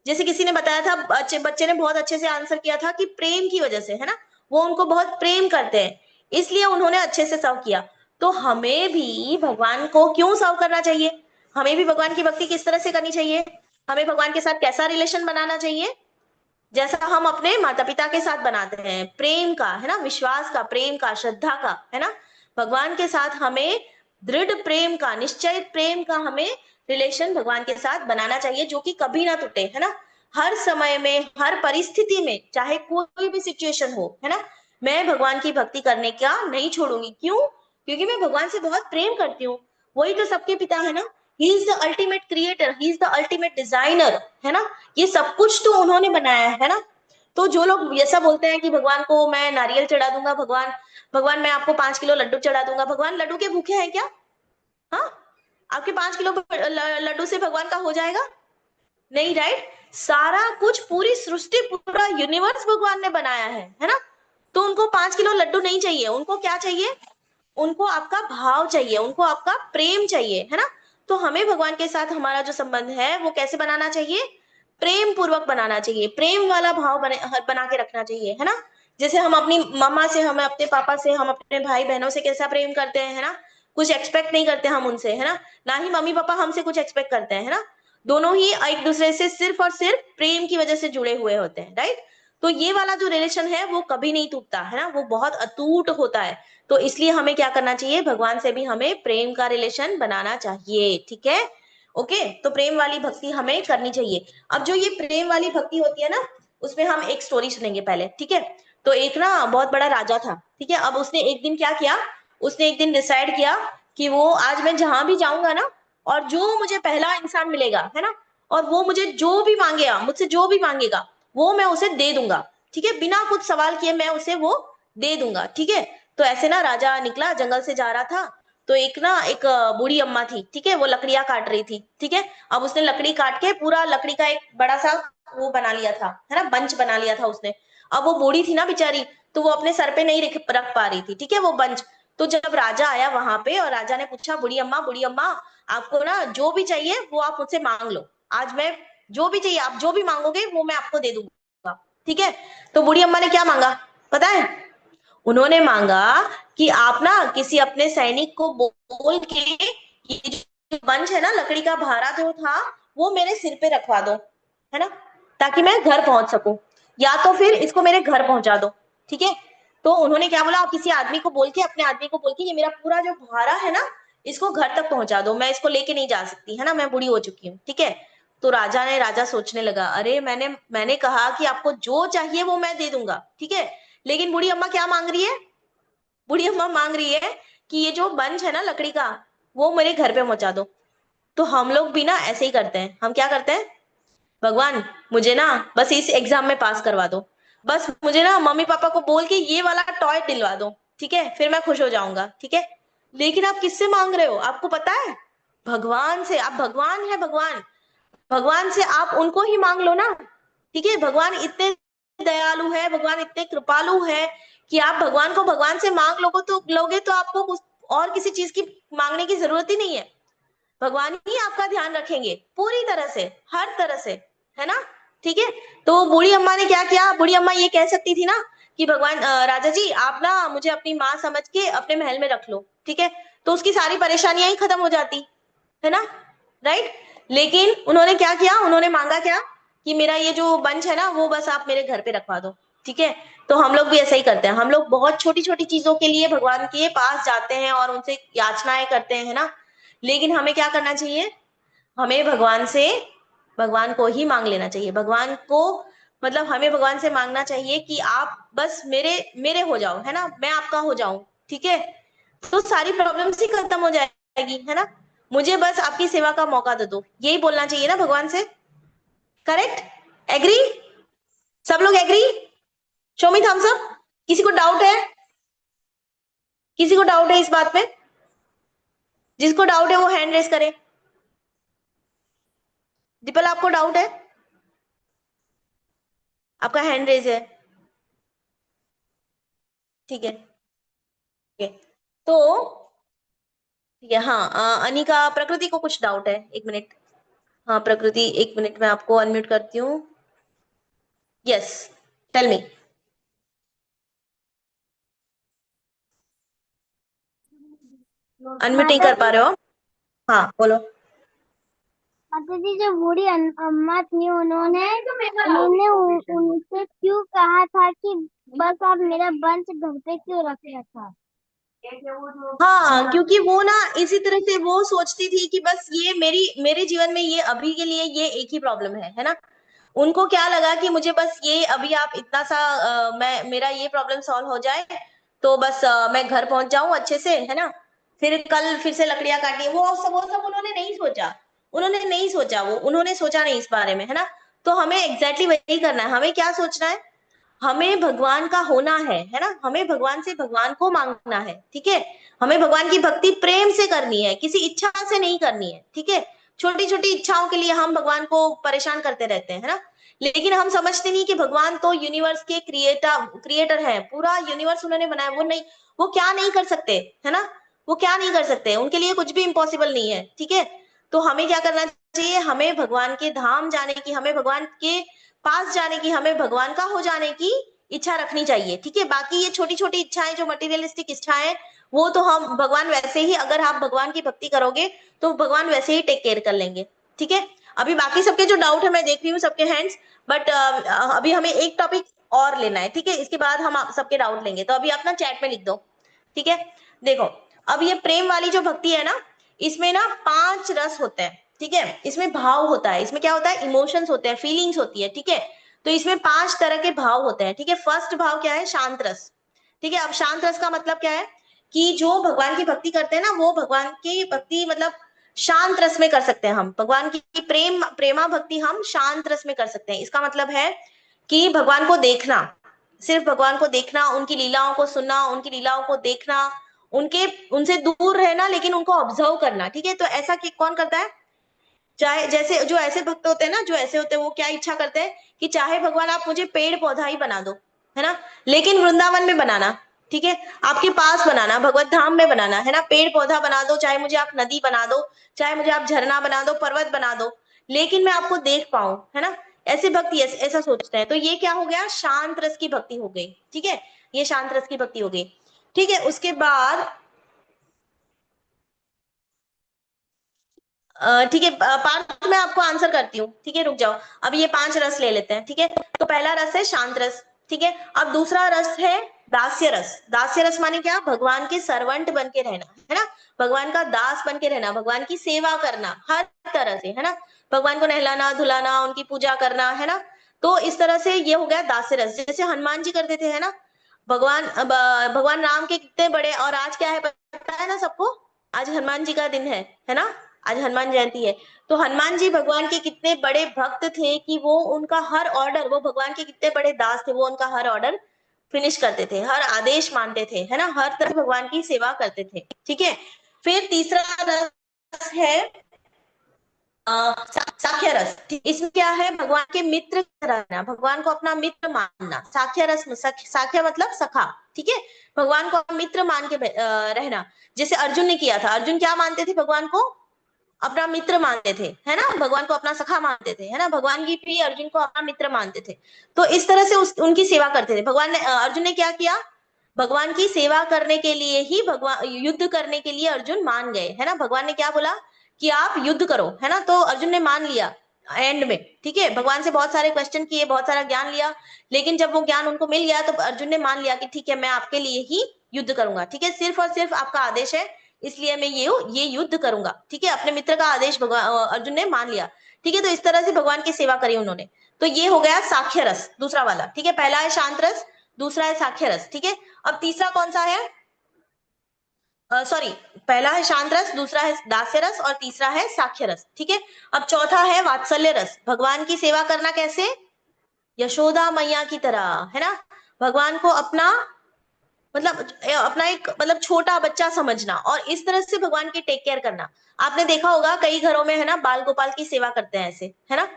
Speaker 1: जैसे किसी ने बताया था, बच्चे बच्चे ने बहुत अच्छे से आंसर किया था कि प्रेम की वजह से, है ना। वो उनको बहुत प्रेम करते हैं, इसलिए उन्होंने अच्छे से सर्व किया। तो हमें भी भगवान को क्यों सर्व करना चाहिए, हमें भी भगवान की भक्ति किस तरह से करनी चाहिए, हमें भगवान के साथ कैसा रिलेशन बनाना चाहिए, जैसा हम अपने माता पिता के साथ बनाते हैं, प्रेम का, है ना, विश्वास का, प्रेम का, श्रद्धा का, है ना। भगवान के साथ हमें दृढ़ प्रेम का, निश्चय प्रेम का हमें रिलेशन भगवान के साथ बनाना चाहिए, जो कि कभी ना टूटे, है ना। हर समय में, हर परिस्थिति में, चाहे कोई भी सिचुएशन हो, है ना, मैं भगवान की भक्ति करने का नहीं छोड़ूंगी। क्यों, क्योंकि मैं भगवान से बहुत प्रेम करती हूँ, वही तो सबके पिता है ना। He is the ultimate creator, he is the ultimate designer, है ना। ये सब कुछ तो उन्होंने बनाया है ना। तो जो लोग ऐसा बोलते हैं कि भगवान को मैं नारियल चढ़ा दूंगा, भगवान भगवान मैं आपको 5 किलो लड्डू चढ़ा दूंगा, भगवान लड्डू के भूखे हैं क्या, हाँ। आपके 5 किलो लड्डू से भगवान का हो जाएगा, नहीं, राइट। सारा कुछ, पूरी सृष्टि, पूरा यूनिवर्स भगवान ने बनाया है ना। तो उनको 5 किलो लड्डू नहीं चाहिए, उनको क्या चाहिए, उनको आपका भाव चाहिए, उनको आपका प्रेम चाहिए, है ना। तो हमें भगवान के साथ हमारा जो संबंध है वो कैसे बनाना चाहिए, प्रेम पूर्वक बनाना चाहिए, प्रेम वाला भाव बना के रखना चाहिए, है ना। जैसे हम अपनी मम्मा से, हम अपने पापा से, हम अपने भाई बहनों से कैसा प्रेम करते हैं, है ना। कुछ एक्सपेक्ट नहीं करते हम उनसे, है ना, ना ही मम्मी पापा हमसे कुछ एक्सपेक्ट करते हैं, है ना। दोनों ही एक दूसरे से सिर्फ और सिर्फ प्रेम की वजह से जुड़े हुए होते हैं, राइट। तो ये वाला जो रिलेशन है वो कभी नहीं टूटता, है ना, वो बहुत अटूट होता है। तो इसलिए हमें क्या करना चाहिए, भगवान से भी हमें प्रेम का रिलेशन बनाना चाहिए, ठीक है। ओके, तो प्रेम वाली भक्ति हमें करनी चाहिए। अब जो ये प्रेम वाली भक्ति होती है ना, उसमें हम एक स्टोरी सुनेंगे पहले, ठीक है। तो एक ना बहुत बड़ा राजा था, ठीक है। अब उसने एक दिन क्या किया, उसने एक दिन डिसाइड किया कि वो आज मैं जहां भी जाऊंगा ना, और जो मुझे पहला इंसान मिलेगा, है ना, और वो मुझे जो भी मांगेगा, मुझसे जो भी मांगेगा, वो मैं उसे दे दूंगा, ठीक है, बिना कुछ सवाल किए मैं उसे वो दे दूंगा, ठीक है। तो ऐसे ना राजा निकला, जंगल से जा रहा था, तो एक बूढ़ी अम्मा थी, ठीक है, वो लकड़ियां काट रही थी, ठीक है। अब उसने लकड़ी काट के पूरा लकड़ी का एक बड़ा सा वो बना लिया था, है ना, बंच बना लिया था उसने। अब वो बूढ़ी थी ना बेचारी, तो वो अपने सर पे नहीं रख पा रही थी, ठीक है, वो बंच। तो जब राजा आया वहां पे, और राजा ने पूछा, बुढ़ी अम्मा, आपको ना जो भी चाहिए वो आप मुझसे मांग लो, आज मैं जो भी चाहिए, आप जो भी मांगोगे वो मैं आपको दे दूंगा, ठीक है। तो बूढ़ी अम्मा ने क्या मांगा पता है, उन्होंने मांगा कि आप ना किसी अपने सैनिक को बोल के ये जो बंच है ना, लकड़ी का भारा जो था, वो मेरे सिर पे रखवा दो, है ना, ताकि मैं घर पहुंच सकूं, या तो फिर इसको मेरे घर पहुंचा दो, ठीक है। तो उन्होंने क्या बोला, आप किसी आदमी को बोल के, अपने आदमी को बोल के, ये मेरा पूरा जो भारा है ना, इसको घर तक पहुंचा दो, मैं इसको लेके नहीं जा सकती, है ना, मैं बूढ़ी हो चुकी हूँ, ठीक है। तो राजा सोचने लगा, अरे मैंने मैंने कहा कि आपको जो चाहिए वो मैं दे दूंगा, ठीक है, लेकिन बूढ़ी अम्मा क्या मांग रही है, बूढ़ी अम्मा मांग रही है कि ये जो बंच है ना लकड़ी का, वो मेरे घर पे पहुंचा दो। तो हम लोग भी ना ऐसे ही करते हैं, हम क्या करते हैं, भगवान मुझे ना बस इस एग्जाम में पास करवा दो, बस मुझे ना मम्मी पापा को बोल के ये वाला टॉय दिलवा दो, ठीक है, फिर मैं खुश हो जाऊंगा, ठीक है। लेकिन आप किससे मांग रहे हो, आपको पता है? भगवान से। आप भगवान है, भगवान, भगवान से आप उनको ही मांग लो ना, ठीक है। भगवान इतने दयालु है, भगवान इतने कृपालु है कि आप भगवान को भगवान से मांग लोगे तो आपको और किसी चीज की मांगने की जरूरत ही नहीं है। भगवान ही आपका ध्यान रखेंगे पूरी तरह से, हर तरह से, है ना। ठीक है। तो बूढ़ी अम्मा ने क्या किया, बूढ़ी अम्मा ये कह सकती थी ना कि भगवान राजा जी आप ना मुझे अपनी माँ समझ के अपने महल में रख लो, ठीक है, तो उसकी सारी परेशानियां ही खत्म हो जाती, है ना, राइट। लेकिन उन्होंने क्या किया, उन्होंने मांगा क्या कि मेरा ये जो बंच है ना वो बस आप मेरे घर पे रखवा दो, ठीक है। तो हम लोग भी ऐसा ही करते हैं, हम लोग बहुत छोटी छोटी चीजों के लिए भगवान के पास जाते हैं और उनसे याचनाएं करते हैं, है ना। लेकिन हमें क्या करना चाहिए, हमें भगवान से, भगवान को ही मांग लेना चाहिए, भगवान को, मतलब हमें भगवान से मांगना चाहिए कि आप बस मेरे मेरे हो जाओ, है ना, मैं आपका हो जाऊं, ठीक है, तो सारी प्रॉब्लम्स ही खत्म हो जाएगी, है ना। मुझे बस आपकी सेवा का मौका दे दो, यही बोलना चाहिए ना भगवान से। करेक्ट? एग्री? सब लोग agree? Show me thumbs up. किसी को डाउट है? किसी को डाउट है इस बात पे? जिसको डाउट है वो हैंड रेस करे। दीपल आपको डाउट है? आपका हैंड रेज है, ठीक है, ठीक है। तो ठीक है, हाँ, अनिका, प्रकृति को कुछ डाउट है, एक मिनट। हाँ प्रकृति, एक मिनट, मैं आपको अनम्यूट करती हूँ। Yes, tell me. अनम्यूट नहीं
Speaker 2: माता
Speaker 1: कर पा
Speaker 2: जी,
Speaker 1: रहे हो? हाँ बोलो।
Speaker 2: माता जी जो बूढ़ी अम्मा थी उन्होंने उन्होंने उनसे क्यों कहा था कि बस आप मेरा बंच घर पे क्यों रख रखा?
Speaker 1: हाँ, क्योंकि वो ना इसी तरह से वो सोचती थी कि बस ये मेरे जीवन में ये अभी के लिए ये एक ही प्रॉब्लम है ना। उनको क्या लगा कि मुझे बस ये अभी आप इतना सा मैं मेरा ये प्रॉब्लम सॉल्व हो जाए तो बस मैं घर पहुंच जाऊं अच्छे से, है ना। फिर कल फिर से लकड़ियां काटी, वो सब उन्होंने नहीं सोचा, उन्होंने नहीं सोचा, वो उन्होंने सोचा नहीं इस बारे में, है ना। तो हमें एग्जैक्टली वही करना है, हमें क्या सोचना है, हमें भगवान का होना है ना, हमें भगवान से भगवान को मांगना है, ठीक है। हमें भगवान की भक्ति प्रेम से करनी है, किसी इच्छा से नहीं करनी है, ठीक है। छोटी छोटी इच्छाओं के लिए हम भगवान को परेशान करते रहते हैं, है ना। लेकिन हम समझते नहीं कि भगवान तो यूनिवर्स के क्रिएटर है, पूरा यूनिवर्स उन्होंने बनाया, वो नहीं, वो क्या नहीं कर सकते, है ना। वो क्या नहीं कर सकते, उनके लिए कुछ भी इम्पॉसिबल नहीं है, ठीक है। तो हमें क्या करना चाहिए, हमें भगवान के धाम जाने की, हमें भगवान के पास जाने की, हमें भगवान का हो जाने की इच्छा रखनी चाहिए, ठीक है। बाकी ये छोटी छोटी इच्छाएं जो मटेरियलिस्टिक इच्छाएं, वो तो हम भगवान वैसे ही, अगर आप भगवान की भक्ति करोगे तो भगवान वैसे ही टेक केयर कर लेंगे, ठीक है। अभी बाकी सबके जो डाउट है मैं देख रही हूँ सबके हैंड्स, बट अभी हमें एक टॉपिक और लेना है, ठीक है, इसके बाद हम सबके डाउट लेंगे, तो अभी आप ना चैट में लिख दो, ठीक है। देखो, अब ये प्रेम वाली जो भक्ति है ना, इसमें ना 5 रस होते हैं, ठीक है, इसमें भाव होता है, इसमें क्या होता है, इमोशंस होते हैं, फीलिंग्स होती है, ठीक है। तो इसमें 5 तरह के भाव होते हैं, ठीक है। फर्स्ट भाव क्या है, शांत रस, ठीक है। अब शांत रस का मतलब क्या है कि जो भगवान की भक्ति करते हैं ना, वो भगवान की भक्ति मतलब शांत रस में कर सकते हैं, हम भगवान की प्रेमा भक्ति हम शांत रस में कर सकते हैं। इसका मतलब है कि भगवान को देखना, सिर्फ भगवान को देखना, उनकी लीलाओं को सुनना, उनकी लीलाओं को देखना, उनके उनसे दूर रहना लेकिन उनको ऑब्जर्व करना, ठीक है। तो ऐसा कौन करता है, चाहे जैसे जो ऐसे भक्त होते हैं ना, जो ऐसे होते हैं वो क्या इच्छा करते हैं कि चाहे भगवान आप मुझे पेड़ पौधा ही बना दो, है ना, लेकिन वृंदावन में बनाना, ठीक है, आपके पास बनाना, भगवत धाम में बनाना, है ना। पेड़ पौधा बना दो, चाहे मुझे आप नदी बना दो, चाहे मुझे आप झरना बना दो, पर्वत बना दो, लेकिन मैं आपको देख पाऊं, है ना। ऐसे भक्ति ऐसा सोचते हैं, तो ये क्या हो गया, शांत रस की भक्ति हो गई, ठीक है, ये शांत रस की भक्ति हो गई, ठीक है। उसके बाद ठीक है पार्थ, मैं आपको आंसर करती हूँ, ठीक है, रुक जाओ। अब ये 5 रस ले लेते हैं, ठीक है। तो पहला रस है शांत रस, ठीक है। अब दूसरा रस है दास्य रस। दास्य रस माने क्या, भगवान के सर्वेंट बन के रहना, है ना, भगवान का दास बन के रहना, भगवान की सेवा करना हर तरह से, है ना, भगवान को नहलाना धुलाना, उनकी पूजा करना, है ना। तो इस तरह से ये हो गया दास्य रस, जैसे हनुमान जी करते थे, है ना। भगवान राम के कितने बड़े, और आज क्या है पता है ना सबको, आज हनुमान जी का दिन है ना। आज हनुमान जयंती है। तो हनुमान जी भगवान के कितने बड़े भक्त थे कि वो उनका हर ऑर्डर, वो भगवान के कितने बड़े दास थे, वो उनका हर ऑर्डर फिनिश करते थे, हर आदेश मानते थे, है ना, हर तरह भगवान की सेवा करते थे। ठीक है। फिर तीसरा रस है साख्य रस। इसमें क्या है, भगवान के मित्र की तरह रहना, भगवान को अपना मित्र मानना। साख्य रस में साख्य मतलब सखा। ठीक है। भगवान को मित्र मान के रहना, जैसे अर्जुन ने किया था। अर्जुन क्या मानते थे, भगवान को अपना मित्र मानते थे, है ना, भगवान को अपना सखा मानते थे, है ना, भगवान की भी अर्जुन को अपना मित्र मानते थे। तो इस तरह से उनकी सेवा करते थे। भगवान ने अर्जुन ने क्या किया, भगवान की सेवा करने के लिए ही भगवान युद्ध करने के लिए अर्जुन मान गए, है ना। भगवान ने क्या बोला कि आप युद्ध करो, है ना, तो अर्जुन ने मान लिया एंड में। ठीक है। भगवान से बहुत सारे क्वेश्चन किए, बहुत सारा ज्ञान लिया, लेकिन जब वो ज्ञान उनको मिल गया तो अर्जुन ने मान लिया कि ठीक है, मैं आपके लिए ही युद्ध करूंगा। ठीक है, सिर्फ और सिर्फ आपका आदेश है, इसलिए मैं ये युद्ध करूंगा। ठीक है, अपने मित्र का आदेश भगवान अर्जुन ने मान लिया। ठीक है, तो इस तरह से भगवान की सेवा करी उन्होंने। तो ये हो गया साख्य रस, दूसरा वाला। ठीक है, पहला है शांत रस, दूसरा है साख्य रस। ठीक है। अब तीसरा कौन सा है, सॉरी, पहला है शांत रस, दूसरा है दास्य रस और तीसरा है साख्य रस। ठीक है। अब चौथा है वात्सल्य रस। भगवान की सेवा करना कैसे, यशोदा मैया की तरह, है ना, भगवान को अपना मतलब अपना एक मतलब छोटा बच्चा समझना और इस तरह से भगवान की टेक केयर करना। आपने देखा होगा कई घरों में, है ना, बाल गोपाल की सेवा करते हैं ऐसे, है ना,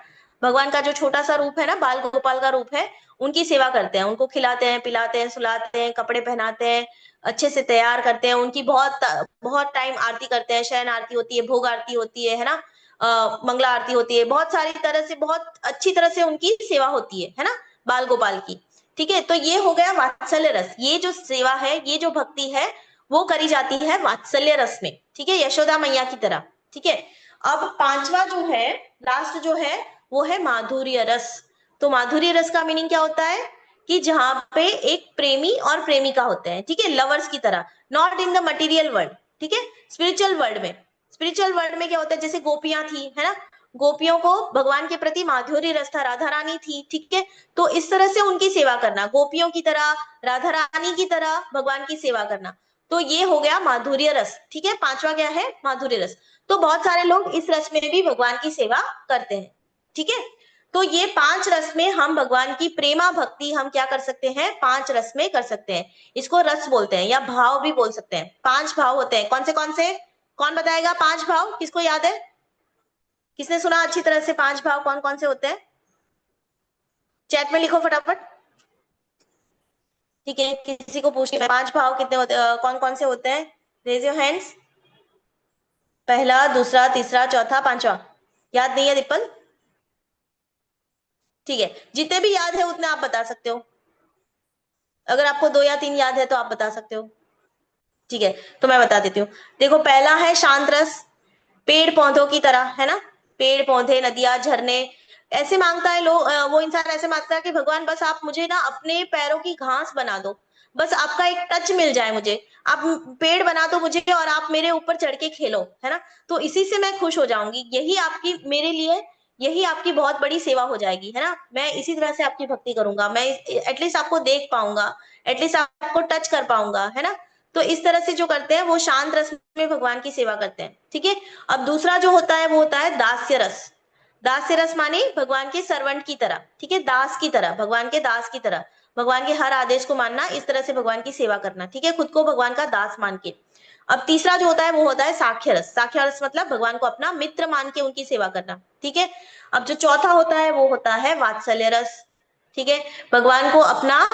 Speaker 1: भगवान का जो छोटा सा रूप है ना, बाल गोपाल का रूप है, उनकी सेवा करते हैं, उनको खिलाते हैं, पिलाते हैं, सुलाते हैं, कपड़े पहनाते हैं, अच्छे से तैयार करते हैं, उनकी बहुत बहुत टाइम आरती करते हैं, शयन आरती होती है, भोग आरती होती है ना, मंगला आरती होती है, बहुत सारी तरह से, बहुत अच्छी तरह से उनकी सेवा होती है ना, बाल गोपाल की। ठीक है, तो ये हो गया वात्सल्य रस। ये जो सेवा है, ये जो भक्ति है, वो करी जाती है वात्सल्य रस में। ठीक है, यशोदा मैया की तरह। ठीक है। अब पांचवा जो है, लास्ट जो है, वो है माधुर्य रस। तो माधुर्य रस का मीनिंग क्या होता है कि जहां पे एक प्रेमी और प्रेमिका होते हैं, ठीक है, लवर्स की तरह, not in the material world. ठीक है, स्पिरिचुअल वर्ल्ड में, स्पिरिचुअल वर्ल्ड में क्या होता है, जैसे गोपियां थी, है ना, गोपियों को भगवान के प्रति माधुर्य रस था, राधा रानी थी। ठीक है, तो इस तरह से उनकी सेवा करना, गोपियों की तरह, राधा रानी की तरह भगवान की सेवा करना, तो ये हो गया माधुर्य रस। ठीक है, पांचवा क्या है, माधुर्य रस। तो बहुत सारे लोग इस रस में भी भगवान की सेवा करते हैं। ठीक है, तो ये 5 रस में हम भगवान की प्रेमा भक्ति हम क्या कर सकते हैं, 5 रस में कर सकते हैं। इसको रस बोलते हैं या भाव भी बोल सकते हैं। 5 भाव होते हैं, कौन से, कौन बताएगा 5 भाव, किसको याद है, किसने सुना अच्छी तरह से 5 भाव कौन कौन से होते हैं, चैट में लिखो फटाफट। ठीक है, किसी को पूछ के 5 भाव कितने होते हैं, कौन कौन से होते हैं, रेज योर हैंड्स। पहला, दूसरा, तीसरा, चौथा, पांचवा, याद नहीं है दीपल? ठीक है, जितने भी याद है उतने आप बता सकते हो, अगर आपको 2 या 3 याद है तो आप बता सकते हो। ठीक है, तो मैं बता देती हूँ। देखो, पहला है शांत रस, पेड़ पौधों की तरह, है ना, पेड़ पौधे, नदियां, झरने, ऐसे मांगता है लोग, वो इंसान ऐसे मांगता है कि भगवान बस आप मुझे ना अपने पैरों की घास बना दो, बस आपका एक टच मिल जाए मुझे, आप पेड़ बना दो मुझे और आप मेरे ऊपर चढ़ के खेलो, है ना, तो इसी से मैं खुश हो जाऊंगी, यही आपकी मेरे लिए, यही आपकी बहुत बड़ी सेवा हो जाएगी, है ना, मैं इसी तरह से आपकी भक्ति करूंगा, मैं एटलीस्ट आपको देख पाऊंगा, एटलीस्ट आपको टच कर पाऊंगा, है ना। तो इस तरह से जो करते हैं वो शांत रस में भगवान की सेवा करते हैं। ठीक है। अब दूसरा जो होता है वो होता है दास्य रस। दास्य रस माने भगवान के सर्वेंट की तरह, ठीक है, दास की तरह, भगवान के दास की तरह, भगवान के हर आदेश को मानना, इस तरह से भगवान की सेवा करना। ठीक है, खुद को भगवान का दास मान के। अब तीसरा जो होता है वो होता है साख्य रस। साख्य रस मतलब भगवान को अपना मित्र मान के उनकी सेवा करना। ठीक है। अब जो चौथा होता है वो होता है वात्सल्य रस। ठीक है, भगवान को अपना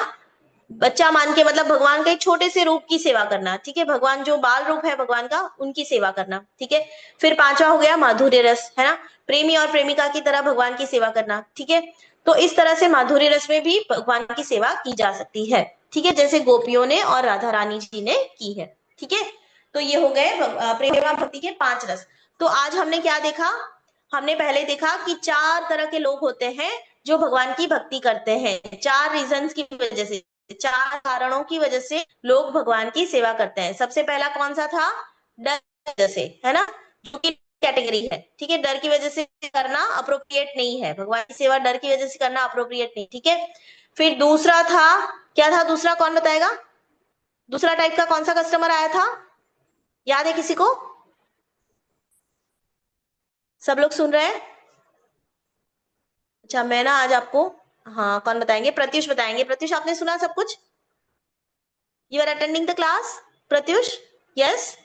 Speaker 1: बच्चा मान के, मतलब भगवान के एक छोटे से रूप की सेवा करना। ठीक है, भगवान जो बाल रूप है भगवान का, उनकी सेवा करना। ठीक है, फिर पांचवा हो गया माधुर्य रस, है ना, प्रेमी और प्रेमिका की तरह भगवान की सेवा करना। ठीक है, तो इस तरह से माधुर्य रस में भी भगवान की सेवा की जा सकती है। ठीक है, जैसे गोपियों ने और राधा रानी जी ने की है। ठीक है, तो ये हो गए प्रेमा भक्ति के 5 रस। तो आज हमने क्या देखा, हमने पहले देखा कि 4 तरह के लोग होते हैं जो भगवान की भक्ति करते हैं। 4 रीजंस की वजह से, 4 कारणों की वजह से लोग भगवान की सेवा करते हैं। सबसे पहला कौन सा था, डर की वजह से, है ना, जो कि कैटेगरी है। ठीक है, डर की वजह से करना अप्रोप्रिएट नहीं है, भगवान की सेवा डर की वजह से करना अप्रोप्रिएट नहीं। ठीक है, फिर दूसरा था, क्या था दूसरा, कौन बताएगा, दूसरा टाइप का कौन सा कस्टमर आया था, याद है किसी को? सब लोग सुन रहे हैं? अच्छा, मैं ना आज आपको, हाँ कौन बताएंगे? प्रत्युष बताएंगे। प्रत्युष, आपने सुना सब कुछ? You are attending the class? Pratyush, yes?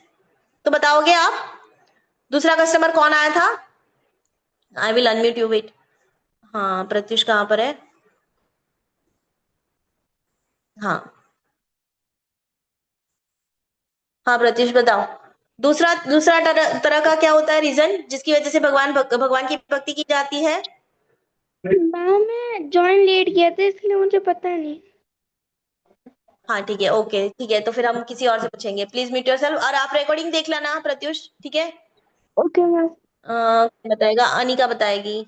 Speaker 1: तो बताओगे आप? दूसरा कस्टमर कौन आया था? I will unmute you, wait. हाँ, प्रत्युष कहाँ पर है? हाँ हाँ, प्रत्युष बताओ। दूसरा दूसरा तरह का क्या होता है रीजन जिसकी वजह से भगवान की भक्ति की जाती है?
Speaker 4: मैम मैं जॉइन लेट किया था इसलिए मुझे पता नहीं।
Speaker 1: हाँ ठीक है, ओके ठीक है, तो फिर हम किसी और से पूछेंगे। प्लीज म्यूट योरसेल्फ, और आप रिकॉर्डिंग देख लेना प्रत्युष, ठीक है?
Speaker 4: Okay ma'am.
Speaker 1: बताएगा, अनिका बताएगी।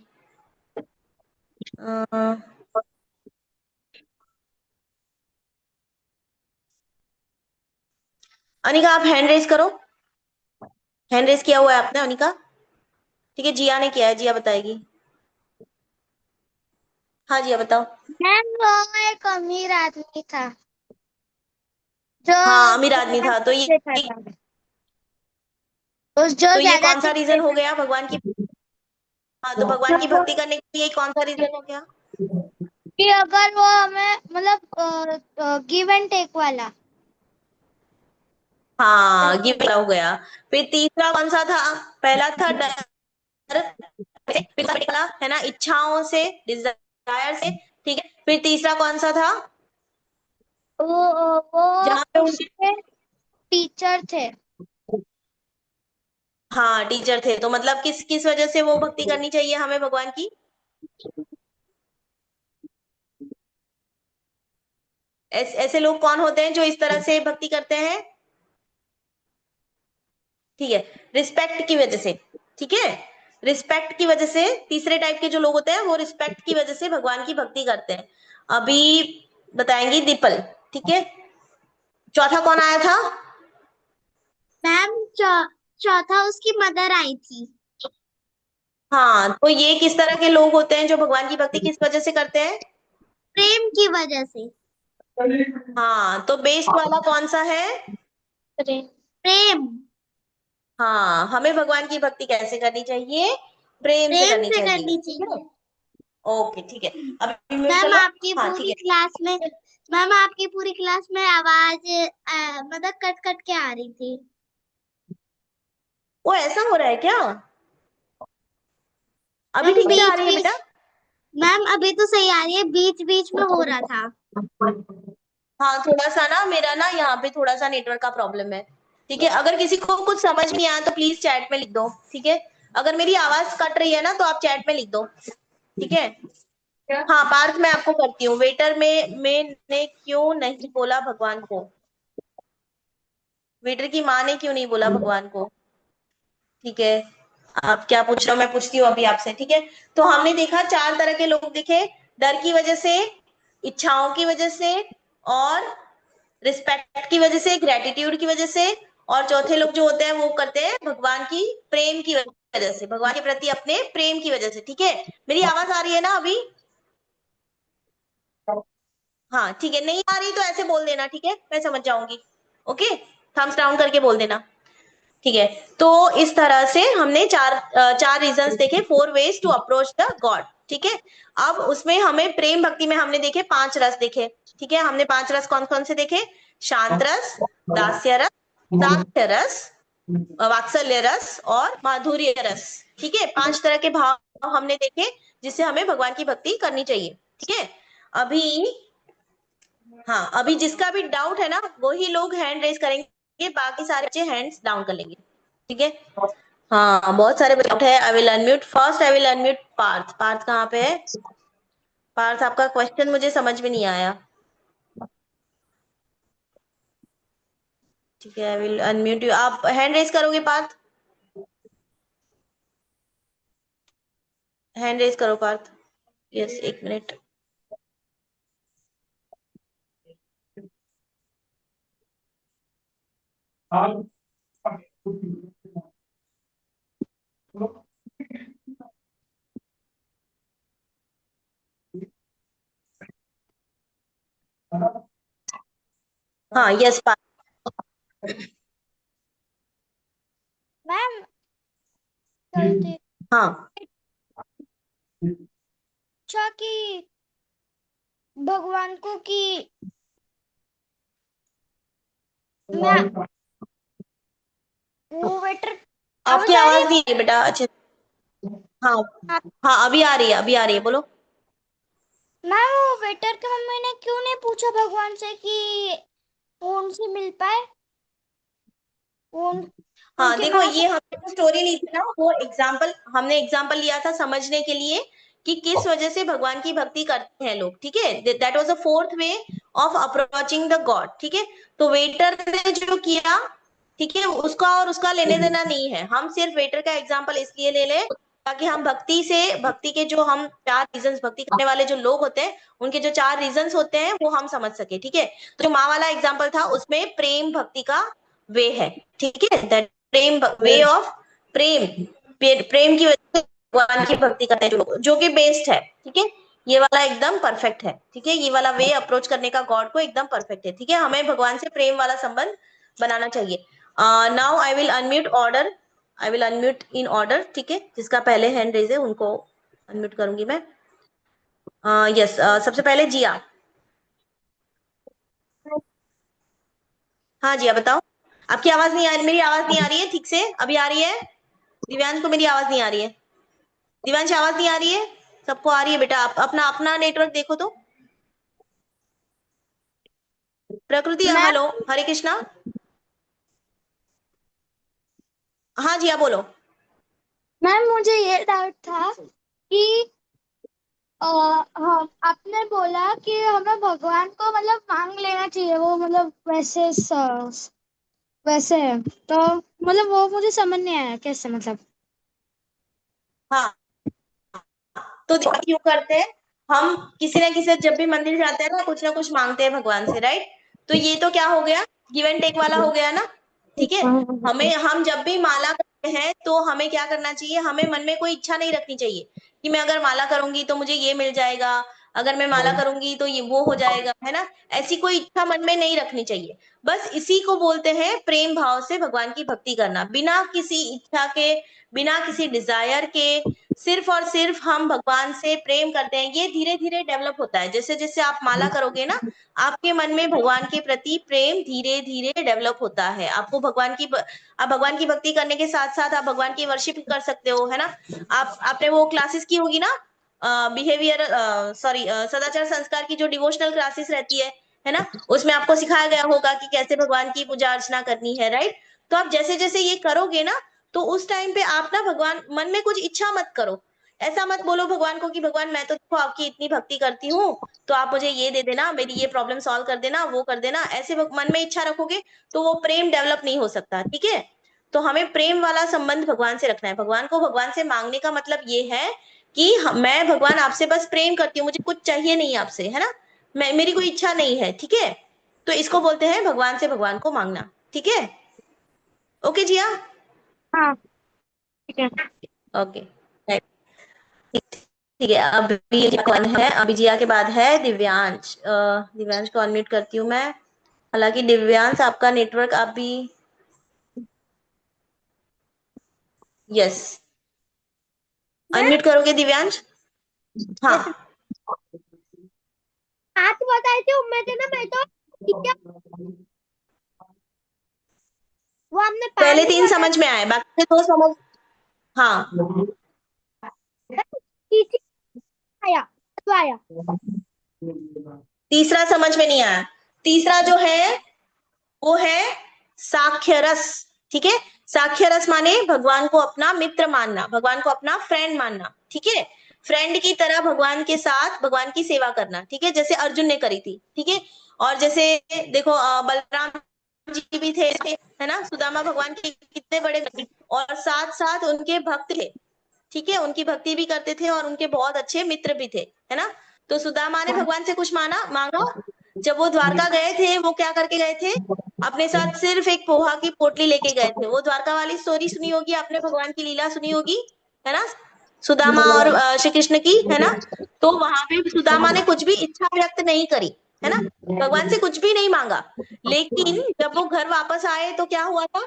Speaker 1: अ, अनिका, आप हैंड रेज करो। हैंड रेज किया हुआ है आपने, अनिका? ठीक है, जिया ने किया है, जिया बताएगी। हाँ जिया बताओ।
Speaker 2: मैम वो एक अमीर आदमी था जो
Speaker 1: हाँ, अमीर आदमी
Speaker 2: ज्यादा
Speaker 1: था, तो ये
Speaker 2: देता था, उस जो
Speaker 1: तो ये
Speaker 2: ज्यादा
Speaker 1: कौन सा रीजन हो
Speaker 2: देता
Speaker 1: गया भगवान की? हाँ, तो भगवान की
Speaker 2: था।
Speaker 1: भक्ति करने के लिए कौन सा रीजन हो गया?
Speaker 2: कि अगर वो हमें मतलब गिव एंड टेक वाला।
Speaker 1: हाँ, गिव हो गया। फिर तीसरा कौन सा था? पहला था डर, फिर वाला है ना, इच्छाओं से, डिजायर से। ठीक है, फिर तीसरा कौन सा था?
Speaker 2: वो
Speaker 1: जहाँ पे उनके,
Speaker 2: उसके टीचर थे।
Speaker 1: हाँ टीचर थे, तो मतलब किस किस वजह से वो भक्ति करनी चाहिए हमें भगवान की? ऐसे लोग कौन होते हैं जो इस तरह से भक्ति करते हैं? ठीक है, रिस्पेक्ट की वजह से। ठीक है, रिस्पेक्ट की वजह से, तीसरे टाइप के जो लोग होते हैं वो रिस्पेक्ट की वजह से भगवान की भक्ति करते हैं। अभी बताएंगी दीपल, ठीक है? चौथा कौन आया था?
Speaker 2: मैम चौथा उसकी मदर आई थी।
Speaker 1: हाँ, तो ये किस तरह के लोग होते हैं जो भगवान की भक्ति किस वजह से करते हैं?
Speaker 2: प्रेम की वजह से।
Speaker 1: हाँ, तो बेस्ट वाला कौन सा है?
Speaker 2: प्रेम।
Speaker 1: हाँ, हमें भगवान की भक्ति कैसे करनी चाहिए? प्रेम से
Speaker 2: प्रेम
Speaker 1: करनी
Speaker 2: से
Speaker 1: चाहिए,
Speaker 2: करनी
Speaker 1: ठीक है?
Speaker 2: चाहिए।
Speaker 1: ओके ठीक है, अब म्यूट कर
Speaker 2: मैम
Speaker 1: लो।
Speaker 2: आपकी
Speaker 1: हाँ ठीक
Speaker 2: पूरी
Speaker 1: है।
Speaker 2: क्लास में मैम आपकी पूरी क्लास में आवाज मतलब कट कट के आ रही थी।
Speaker 1: वो ऐसा हो रहा है क्या? अभी
Speaker 2: मैम
Speaker 1: ठीक से आ
Speaker 2: बीच
Speaker 1: रही है
Speaker 2: बीच
Speaker 1: बेटा?
Speaker 2: मैम अभी तो सही आ रही है, बीच बीच में हो रहा था।
Speaker 1: हाँ, थोड़ा सा ना मेरा ना यहाँ पे थोड़ा सा नेटवर्क का प्रॉब्लम है। ठीक है, अगर किसी को कुछ समझ नहीं आया तो प्लीज चैट में लिख दो, ठीक है? अगर मेरी आवाज कट रही है ना तो आप चैट में लिख दो, ठीक है? हाँ पार्थ, मैं आपको करती हूँ। वेटर में ने क्यों नहीं बोला भगवान को? वेटर की माँ ने क्यों नहीं बोला भगवान को? ठीक है, आप क्या पूछ रहे हो मैं पूछती हूँ अभी आपसे, ठीक है? तो हमने देखा चार तरह के लोग दिखे, डर की वजह से, इच्छाओं की वजह से, और रिस्पेक्ट की वजह से, ग्रेटिट्यूड की वजह से, और चौथे लोग जो होते हैं वो करते हैं भगवान की प्रेम की वजह से, भगवान के प्रति अपने प्रेम की वजह से। ठीक है, मेरी आवाज आ रही है ना अभी? हाँ ठीक है, नहीं आ रही तो ऐसे बोल देना, ठीक है? मैं समझ जाऊंगी। ओके, थम्स डाउन करके बोल देना। ठीक है, तो इस तरह से हमने चार रीजंस देखे, 4 ways to approach the God. ठीक है, अब उसमें हमें प्रेम भक्ति में हमने देखे 5 रस देखे। ठीक है, हमने 5 रस कौन कौन से देखे? शांत रस, दास्य रस, सात्य रस, वात्सल्य रस और माधुर्य रस। ठीक है, 5 तरह के भाव हमने देखे जिससे हमें भगवान की भक्ति करनी चाहिए। ठीक है, अभी, हाँ अभी जिसका भी डाउट है ना वही लोग हैंड रेज करेंगे, बाकी सारे बच्चे हैंड्स डाउन कर लेंगे। ठीक है, हाँ बहुत सारे डाउट है। I will unmute first, I will unmute Parth. Parth कहाँ पे है? पार्थ, आपका क्वेश्चन मुझे समझ में नहीं आया। ठीक है, आई विल अनम्यूट यू। आप हैंड रेज करोगे पार्थ? हैंड रेज करो पार्थ। यस, एक मिनट। हाँ यस पार्थ।
Speaker 2: मैम चलते
Speaker 1: हाँ
Speaker 2: अच्छा कि भगवान को कि मैं वो वेटर
Speaker 1: आपकी
Speaker 2: आवाज आ रही
Speaker 1: आवाज नहीं है बेटा अच्छे। हाँ
Speaker 2: है?
Speaker 1: हाँ, अभी आ रही है, अभी आ रही है, बोलो।
Speaker 2: मैम वो वेटर की मम्मी ने क्यों नहीं पूछा भगवान से कि वो उनसे मिल पाए, वो
Speaker 1: हाँ
Speaker 2: उनके
Speaker 1: देखो,
Speaker 2: माँ से।
Speaker 1: ये हमने जो स्टोरी ली थी ना, वो एग्जाम्पल, हमने एग्जाम्पल लिया था समझने के लिए कि किस वजह से भगवान की भक्ति करते हैं लोग, ठीक है। That was the fourth way of approaching the God, ठीक है। तो वेटर ने जो किया, ठीक है, उसका और उसका लेने देना नहीं है। हम सिर्फ वेटर का एग्जाम्पल इसलिए ले ले ताकि हम भक्ति से, भक्ति के जो हम चार रीजंस, भक्ति करने वाले जो लोग होते हैं उनके जो चार रीजंस होते हैं वो हम समझ सके, ठीक है। तो जो माँ वाला एग्जाम्पल था उसमें प्रेम भक्ति का वे है, ठीक है। दैट प्रेम, वे ऑफ प्रेम, प्रेम की वजह से भगवान की भक्ति करते हैं जो लोग, जो कि बेस्ट है, ठीक है। ये वाला एकदम परफेक्ट है, ठीक है। ये वाला वे अप्रोच करने का गॉड को एकदम परफेक्ट है, ठीक है। हमें भगवान से प्रेम वाला संबंध बनाना चाहिए। Now I will unmute order, I will unmute in order, ठीक है। जिसका पहले हैंड रेज है उनको अनम्यूट करूंगी मैं। यस, सबसे पहले जिया। हाँ जिया बताओ। आपकी आवाज नहीं आ रही, मेरी आवाज नहीं आ रही है ठीक से? अभी आ रही है? दिव्यांश को मेरी आवाज नहीं आ रही है। दिव्यांश आवाज नहीं आ रही है? सबको आ रही है बेटा, आप अपना अपना नेटवर्क देखो तो। प्रकृति,
Speaker 2: मैम
Speaker 1: हेलो, हरे कृष्णा। हाँ जिया बोलो।
Speaker 2: मैम मुझे ये डाउट था कि हाँ आपने बोला कि हमें भगवान को मतलब मांग लेना चाहिए, वो मतलब वैसे है तो मतलब वो मुझे समझ नहीं आया कैसे मतलब।
Speaker 1: हाँ, तो देखो क्यों करते हैं हम, किसी ना किसी, जब भी मंदिर जाते हैं ना कुछ मांगते हैं भगवान से, राइट। तो ये तो क्या हो गया, गिव एंड टेक वाला हो गया ना, ठीक है। हमें, हम जब भी माला करते हैं तो हमें क्या करना चाहिए, हमें मन में कोई इच्छा नहीं रखनी चाहिए कि मैं अगर माला करूंगी तो मुझे ये मिल जाएगा, अगर मैं माला करूंगी तो ये वो हो जाएगा, है ना। ऐसी कोई इच्छा मन में नहीं रखनी चाहिए। बस इसी को बोलते हैं प्रेम भाव से भगवान की भक्ति करना, बिना किसी इच्छा के, बिना किसी डिजायर के। सिर्फ और सिर्फ हम भगवान से प्रेम करते हैं। ये धीरे धीरे डेवलप होता है, जैसे जैसे आप माला करोगे ना, आपके मन में भगवान के प्रति प्रेम धीरे धीरे डेवलप होता है। आपको भगवान की आप भगवान की भक्ति करने के साथ साथ आप भगवान की वर्शिप कर सकते हो, है ना। आपने वो क्लासेस की होगी ना, बिहेवियर, सॉरी, सदाचार संस्कार की जो डिवोशनल क्लासेस रहती है ना, उसमें आपको सिखाया गया होगा कि कैसे भगवान की पूजा अर्चना करनी है, राइट। तो आप जैसे जैसे ये करोगे ना, तो उस टाइम पे आप ना भगवान, मन में कुछ इच्छा मत करो। ऐसा मत बोलो भगवान को कि भगवान मैं तो देखो आपकी इतनी भक्ति करती हूँ, तो आप मुझे ये दे देना, मेरी ये प्रॉब्लम सॉल्व कर देना, वो कर देना। ऐसे मन में इच्छा रखोगे तो वो प्रेम डेवलप नहीं हो सकता, ठीक है। तो हमें प्रेम वाला संबंध भगवान से रखना है। भगवान को भगवान से मांगने का मतलब ये है कि मैं भगवान आपसे बस प्रेम करती हूँ, मुझे कुछ चाहिए नहीं आपसे, है ना। मेरी कोई इच्छा नहीं है, ठीक है। तो इसको बोलते हैं भगवान से भगवान को मांगना, ठीक है। ओके जिया।
Speaker 2: हाँ ठीक है।
Speaker 1: ओके, ठीक है। अभी कौन है? अभी जिया के बाद है दिव्यांश। दिव्यांश को अनम्यूट करती हूँ मैं। हालांकि दिव्यांश आपका नेटवर्क अभी, यस, अनम्यूट करोगे दिव्यांश? हाँ।
Speaker 2: जैसे आप बताए थे उम्र थे ना, मैं तो ठीक है, वो हमने
Speaker 1: पहले
Speaker 2: पानी
Speaker 1: तीन
Speaker 2: बताया
Speaker 1: समझ में आए, बाकी के दो समझ, हाँ।
Speaker 2: ठीक आया तो आया।
Speaker 1: तीसरा समझ में नहीं आया। तीसरा जो है वो है साख्य रस, ठीक है। साख्य रस माने भगवान को अपना मित्र मानना, भगवान को अपना फ्रेंड मानना, ठीक है। फ्रेंड की तरह भगवान के साथ भगवान की सेवा करना, ठीक है, जैसे अर्जुन ने करी थी, ठीक है। और जैसे देखो, बलराम जी भी थे, है ना। सुदामा भगवान के कितने बड़े और साथ साथ उनके भक्त थे, ठीक है। उनकी भक्ति भी करते थे और उनके बहुत अच्छे मित्र भी थे, है ना। तो सुदामा ने भगवान से कुछ मांगा। जब वो द्वारका गए थे, वो क्या करके गए थे, अपने साथ सिर्फ एक पोहा की पोटली लेके गए थे। वो द्वारका वाली स्टोरी सुनी होगी आपने, भगवान की लीला सुनी होगी, है ना, सुदामा और श्री कृष्ण की, है ना। तो वहां पे सुदामा ने कुछ भी इच्छा व्यक्त नहीं करी, है ना, भगवान से कुछ भी नहीं मांगा। लेकिन जब वो घर वापस आए तो क्या हुआ था,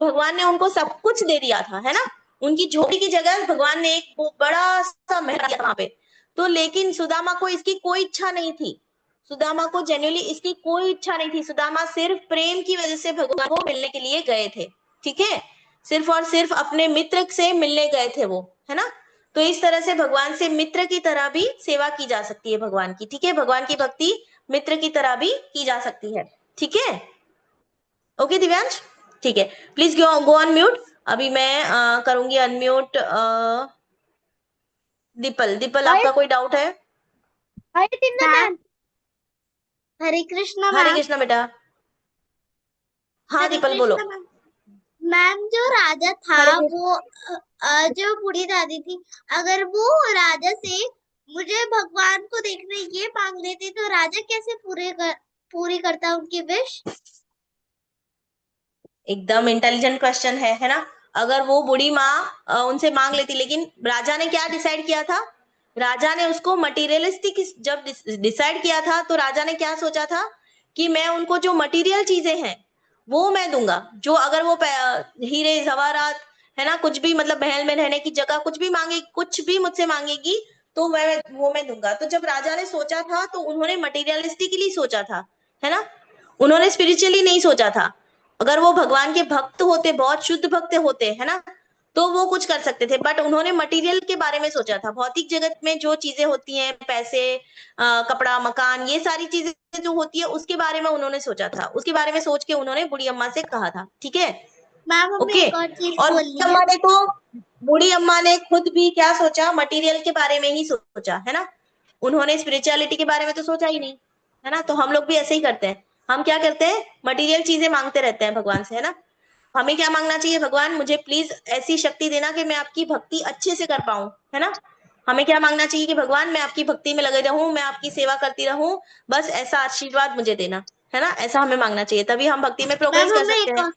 Speaker 1: भगवान ने उनको सब कुछ दे दिया था, है ना। उनकी झोपड़ी की जगह भगवान ने एक वो बड़ा सा महल दिया वहां पे। तो लेकिन सुदामा को इसकी कोई इच्छा नहीं थी। सुदामा को जेन्युइनली इसकी कोई इच्छा नहीं थी। सुदामा सिर्फ प्रेम की वजह से भगवान को मिलने के लिए गए थे। ठीक है, सिर्फ और सिर्फ अपने मित्र से मिलने गए थे वो, है ना। तो इस तरह से भगवान से मित्र की तरह भी सेवा की जा सकती है भगवान की। ठीक है, भगवान की भक्ति मित्र की तरह भी की जा सकती है। ठीक है, ओके दिव्यांश, ठीक है। Please go on mute. अभी मैं करूंगी अनम्यूट दीपल। दीपल, आपका कोई डाउट है?
Speaker 2: मैम, हरे कृष्णा
Speaker 1: हरे
Speaker 2: मैम।
Speaker 1: कृष्णा बेटा। हाँ
Speaker 2: हरे
Speaker 1: दीपल बोलो।
Speaker 2: कृष्णा मैम। मैम, जो राजा था
Speaker 1: हरे कृष्ण।
Speaker 2: वो जो बूढ़ी दादी थी, अगर वो राजा से मुझे भगवान को देखने ये मांग लेती तो राजा कैसे पूरी करता उनकी विश?
Speaker 1: एकदम इंटेलिजेंट क्वेश्चन है ना। अगर वो बूढ़ी माँ उनसे मांग लेती, लेकिन राजा ने क्या डिसाइड किया था? राजा ने उसको मटीरियलिस्टिक जब डिसाइड किया था तो राजा ने क्या सोचा था कि मैं उनको जो मटीरियल चीजें हैं वो मैं दूंगा। जो अगर वो हीरे जवाहरात है ना, कुछ भी मतलब महल में रहने की जगह कुछ भी मांगे, कुछ भी मुझसे मांगेगी तो मैं दूंगा। तो जब राजा ने सोचा था तो उन्होंने मटीरियलिस्टिकली सोचा था, है ना। उन्होंने स्पिरिचुअली नहीं सोचा था। अगर वो भगवान के भक्त होते, बहुत शुद्ध भक्त होते, है ना, तो वो कुछ कर सकते थे। बट उन्होंने मटेरियल के बारे में सोचा था। भौतिक जगत में जो चीजें होती हैं, पैसे, कपड़ा, मकान, ये सारी चीजें जो होती है उसके बारे में उन्होंने सोचा था। उसके बारे में सोच के उन्होंने बुढ़ी अम्मा से कहा था। ठीक है,
Speaker 2: मैम, हमें
Speaker 1: ओके।
Speaker 2: एक और चीज
Speaker 1: और
Speaker 2: बोलनी है।
Speaker 1: बूढ़ी अम्मा ने खुद भी क्या सोचा? मटेरियल के बारे में ही सोचा, है ना। उन्होंने स्पिरिचुअलिटी के बारे में तो सोचा ही नहीं, है ना। तो हम लोग भी ऐसे ही करते हैं। हम क्या करते हैं? मटेरियल चीजें मांगते रहते हैं भगवान से, है ना। हमें क्या मांगना चाहिए? भगवान मुझे प्लीज ऐसी शक्ति देना कि मैं आपकी भक्ति अच्छे से कर पाऊं, है ना। हमें क्या मांगना चाहिए कि भगवान मैं आपकी भक्ति में लगे रहूं, मैं आपकी सेवा करती रहूं, बस ऐसा आशीर्वाद मुझे देना, है ना। ऐसा हमें मांगना चाहिए, तभी हम भक्ति में प्रोग्रेस कर सकते हैं।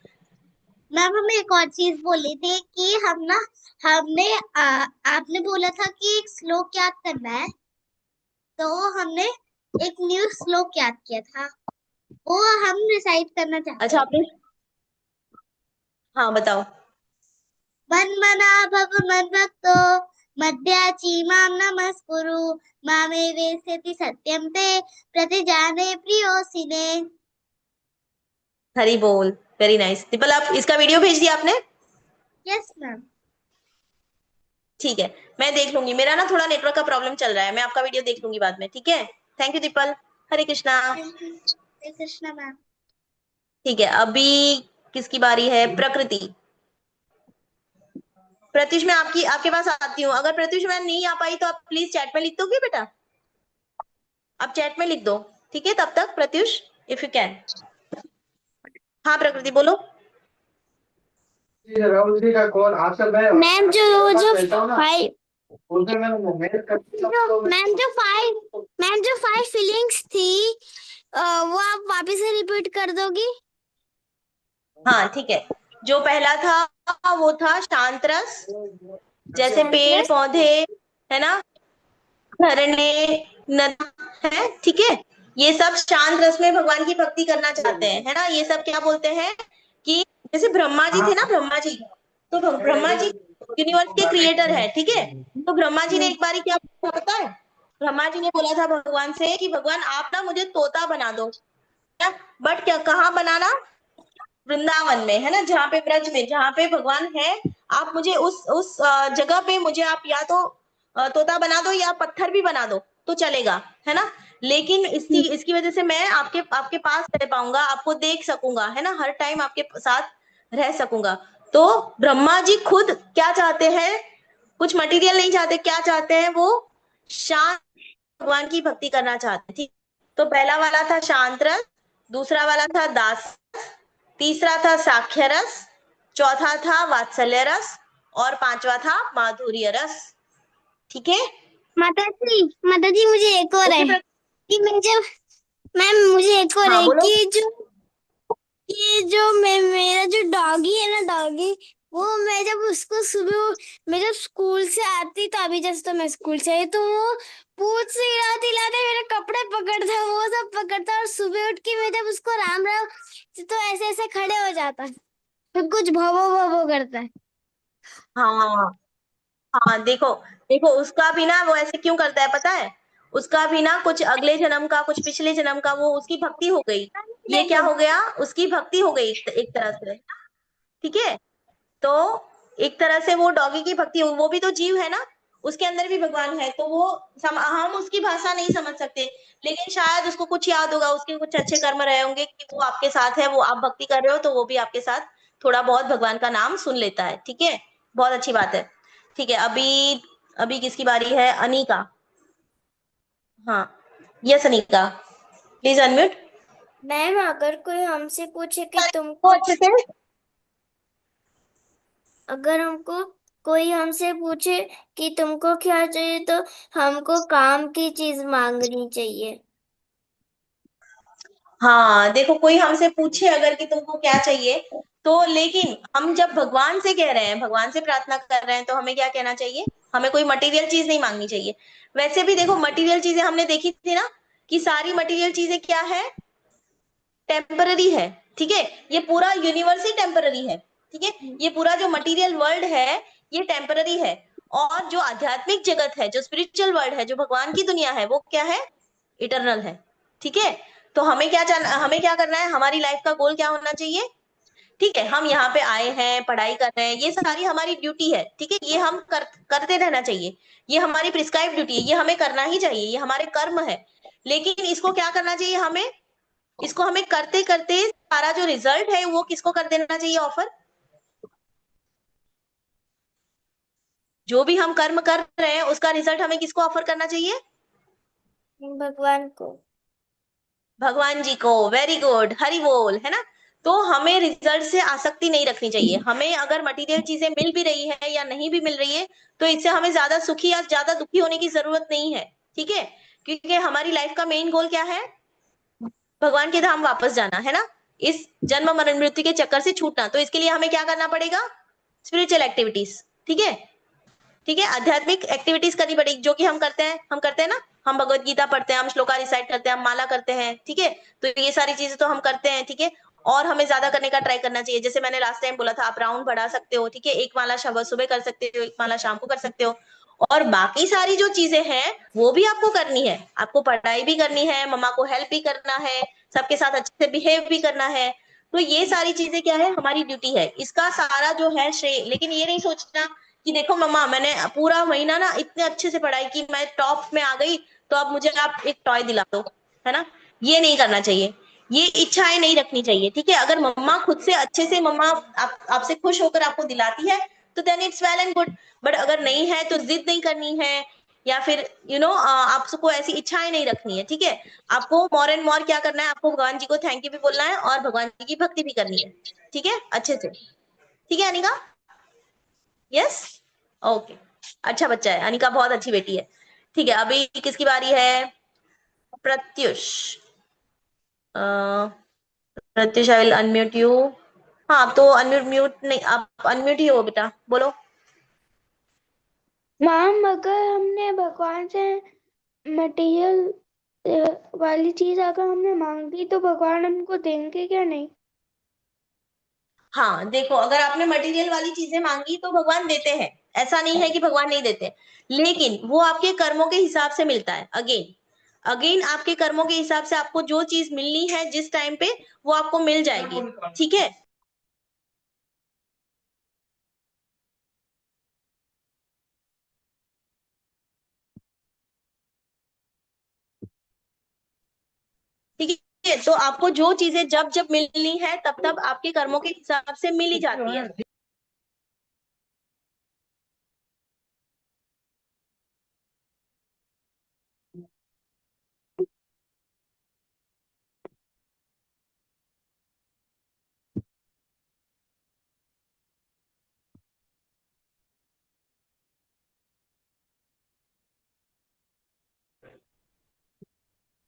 Speaker 2: मैम, हमें एक और चीज बोली थी कि आपने बोला था कि एक श्लोक याद करना है, तो हमने एक न्यू श्लोक याद किया था, वो हम रिसाइट करना चाहते
Speaker 1: अच्छा,
Speaker 2: हैं।
Speaker 1: आपने, हाँ बताओ।
Speaker 2: मन्मना भव मद्भक्तो मध्याची मां नमस्कुरु मामे वेत्स्यति सत्यं ते प्रतिजाने प्रियोसिने।
Speaker 1: हरी बोल, वेरी नाइस। दीपल, आप इसका वीडियो भेज दिया आपने?
Speaker 2: Yes ma'am.
Speaker 1: ठीक है, मैं देख लूंगी। मेरा ना थोड़ा नेटवर्क का प्रॉब्लम चल रहा है, मैं आपका वीडियो देख लूंगी बाद में। ठीक है, thank you the people. Hare Krishna.
Speaker 2: Thank you. Hare Krishna ma'am.
Speaker 1: ठीक है, अभी किसकी बारी है? प्रकृति। प्रत्युष, मैं आपके पास आती हूँ। अगर प्रत्युष मैं नहीं आ पाई तो आप प्लीज चैट में लिख दोगे बेटा? आप चैट में लिख दो, ठीक है, तब तक प्रत्युष, इफ यू कैन। हाँ प्रकृति बोलो।
Speaker 5: राहुल जी का कॉल आजकल मैं
Speaker 2: मैम, जो फाइव फीलिंग्स थी वो आप वापस से रिपीट कर दोगी?
Speaker 1: हाँ ठीक है, जो पहला था वो था शांत रस, जैसे पेड़ पौधे, है ना, झरने, नदी, है, ठीक है। ये सब शांत रस में भगवान की भक्ति करना चाहते हैं, है ना। ये सब क्या बोलते हैं कि जैसे ब्रह्मा जी थे ना, ब्रह्मा जी, तो ब्रह्मा जी यूनिवर्स के क्रिएटर है, ठीक है। तो ब्रह्मा जी ने एक बारी क्या बोला पता है? ब्रह्मा जी ने बोला था भगवान से कि भगवान आप ना मुझे तोता बना दो, बट क्या, कहाँ बनाना? वृंदावन में, है ना, जहाँ पे ब्रज में, जहाँ पे भगवान है, आप मुझे उस जगह पे मुझे आप या तो तोता बना दो या पत्थर भी बना दो तो चलेगा, है ना। लेकिन इसकी वजह से मैं आपके आपके पास रह पाऊंगा, आपको देख सकूंगा, है ना, हर टाइम आपके साथ रह सकूंगा। तो ब्रह्मा जी खुद क्या चाहते हैं? कुछ मटेरियल नहीं चाहते, क्या चाहते हैं वो? शांत भगवान की भक्ति करना चाहते, ठीक। तो पहला वाला था शांत रस, दूसरा वाला था दास, तीसरा था साक्ष्य रस, चौथा था वात्सल्य रस, और पांचवा था माधुर्य रस। ठीक है
Speaker 2: माता जी मुझे एक और है कि मुझे एक और
Speaker 1: हाँ
Speaker 2: है
Speaker 1: बोलो।
Speaker 2: कि जो मेरा जो डॉगी है ना, डॉगी, वो मैं जब उसको सुबह मैं जब स्कूल से आती, तो अभी जैसे तो मैं स्कूल से आई, तो वो पूछ से हिलाते हिलाते मेरे कपड़े पकड़ता, वो सब पकड़ता, और सुबह उठ के मैं जब उसको राम राम तो ऐसे ऐसे खड़े हो जाता, फिर कुछ भवो भवो करता है।
Speaker 1: हाँ हाँ, देखो देखो उसका भी ना वो ऐसे क्यों करता है पता है? उसका भी ना कुछ अगले जन्म का, कुछ पिछले जन्म का, वो उसकी भक्ति हो गई। ये क्या हो गया? उसकी भक्ति हो गई एक तरह से। ठीक है। तो एक तरह से वो डॉगी की भक्ति हो, वो भी तो जीव है ना, उसके अंदर भी भगवान है, तो वो हम उसकी भाषा नहीं समझ सकते, लेकिन शायद उसको कुछ याद होगा, उसके कुछ अच्छे कर्म रहे होंगे कि वो आपके साथ है, वो आप भक्ति कर रहे हो तो वो भी आपके साथ थोड़ा बहुत भगवान का नाम सुन लेता है। ठीक है, बहुत अच्छी बात है। ठीक है, अभी अभी किसकी बारी है? अनिका। हाँ, yes Anika, please unmute.
Speaker 2: Ma'am अगर कोई हमसे पूछे कि
Speaker 1: वो
Speaker 2: तुमको,
Speaker 1: अच्छे से।
Speaker 2: अगर हमको कोई हमसे पूछे कि तुमको क्या चाहिए, तो हमको काम की चीज मांगनी चाहिए।
Speaker 1: हाँ देखो, कोई हमसे पूछे अगर कि तुमको क्या चाहिए, तो लेकिन हम जब भगवान से कह रहे हैं, भगवान से प्रार्थना कर रहे हैं, तो हमें क्या कहना चाहिए? हमें कोई मटेरियल चीज नहीं मांगनी चाहिए। वैसे भी देखो, मटेरियल चीजें हमने देखी थी ना, कि सारी मटेरियल चीजें क्या है? टेम्पररी है। ठीक है, ये पूरा यूनिवर्स ही टेम्पररी है। ठीक है, ये पूरा जो मटेरियल वर्ल्ड है ये टेम्पररी है, और जो आध्यात्मिक जगत है, जो स्पिरिचुअल वर्ल्ड है, जो भगवान की दुनिया है, वो क्या है? इटरनल है। ठीक है, तो हमें क्या करना है? हमारी लाइफ का गोल क्या होना चाहिए? ठीक है, हम यहाँ पे आए हैं, पढ़ाई कर रहे हैं, ये सारी हमारी ड्यूटी है। ठीक है, ये हम करते रहना चाहिए। ये हमारी प्रिस्क्राइब ड्यूटी है, ये हमें करना ही चाहिए, ये हमारे कर्म है। लेकिन इसको क्या करना चाहिए हमें? इसको हमें करते करते सारा जो रिजल्ट है वो किसको कर देना चाहिए ऑफर? जो भी हम कर्म कर रहे हैं उसका रिजल्ट हमें किसको ऑफर करना चाहिए?
Speaker 2: भगवान को।
Speaker 1: भगवान जी को। वेरी गुड, हरि बोल, है ना? तो हमें रिजल्ट से आसक्ति नहीं रखनी चाहिए। हमें अगर मटेरियल चीजें मिल भी रही है या नहीं भी मिल रही है, तो इससे हमें ज्यादा सुखी या ज्यादा दुखी होने की जरूरत नहीं है। ठीक है, क्योंकि हमारी लाइफ का मेन गोल क्या है? भगवान के धाम वापस जाना, है ना? इस जन्म मरण मृत्यु के चक्कर से छूटना। तो इसके लिए हमें क्या करना पड़ेगा? Spiritual activities. ठीक है, ठीक है, आध्यात्मिक एक्टिविटीज करनी पड़ेगी, जो कि हम करते हैं ना। हम भगवत गीता पढ़ते हैं, हम श्लोका रिसाइट करते हैं, हम माला करते हैं। ठीक है, तो ये सारी चीजें तो हम करते हैं। ठीक है, और हमें ज्यादा करने का ट्राई करना चाहिए। जैसे मैंने लास्ट टाइम बोला था, आप राउंड बढ़ा सकते हो। ठीक है, एक माला सुबह कर सकते हो, एक माला शाम को कर सकते हो। और बाकी सारी जो चीजें हैं वो भी आपको करनी है। आपको पढ़ाई भी करनी है, मम्मा को हेल्प भी करना है, सबके साथ अच्छे से बिहेव भी करना है। तो ये सारी चीजें क्या है? हमारी ड्यूटी है। इसका सारा जो है श्रेय, लेकिन ये नहीं सोचना कि देखो मम्मा, मैंने पूरा महीना ना इतने अच्छे से पढ़ाई की, मैं टॉप में आ गई, तो अब मुझे आप एक टॉय दिला दो, है ना? ये नहीं करना चाहिए, ये इच्छाएं नहीं रखनी चाहिए। ठीक है, अगर मम्मा खुद से अच्छे से, मम्मा आपसे खुश होकर आपको दिलाती है, तो then it's well and good. But अगर नहीं है तो जिद नहीं करनी है, या फिर आपको ऐसी इच्छाएं नहीं रखनी है। ठीक है, आपको मोर एंड मोर क्या करना है? आपको भगवान जी को थैंक यू भी बोलना है, और भगवान जी की भक्ति भी करनी है। ठीक है, अच्छे से। ठीक है अनिका? Yes, okay. अच्छा बच्चा है अनिका, बहुत अच्छी बेटी है। ठीक है, अभी किसकी बारी है? प्रत्युष। प्रत्युष, आई विल अनम्यूट यू। हाँ, आप तो अनम्यूट म्यूट नहीं, आप अनम्यूट ही हो बेटा, बोलो।
Speaker 4: मैम अगर हमने भगवान से मटेरियल वाली चीज अगर हमने मांगी तो भगवान हमको देंगे क्या? नहीं।
Speaker 1: हाँ देखो, अगर आपने मटेरियल वाली चीजें मांगी तो भगवान देते हैं, ऐसा नहीं है कि भगवान नहीं देते, लेकिन वो आपके कर्मों के हिसाब से मिलता है। अगेन अगेन आपके कर्मों के हिसाब से आपको जो चीज मिलनी है जिस टाइम पे, वो आपको मिल जाएगी। ठीक है, ठीक है, तो आपको जो चीजें जब जब मिलनी है तब तब आपके कर्मों के हिसाब से मिल ही जाती है।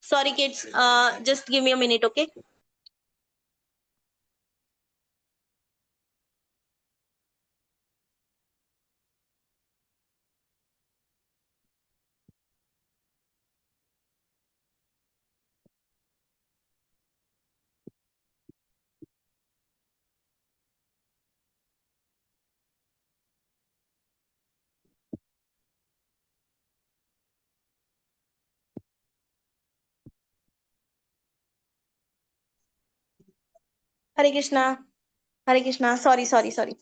Speaker 1: Sorry kids, just give me a minute, okay? Hare Krishna, sorry sorry sorry.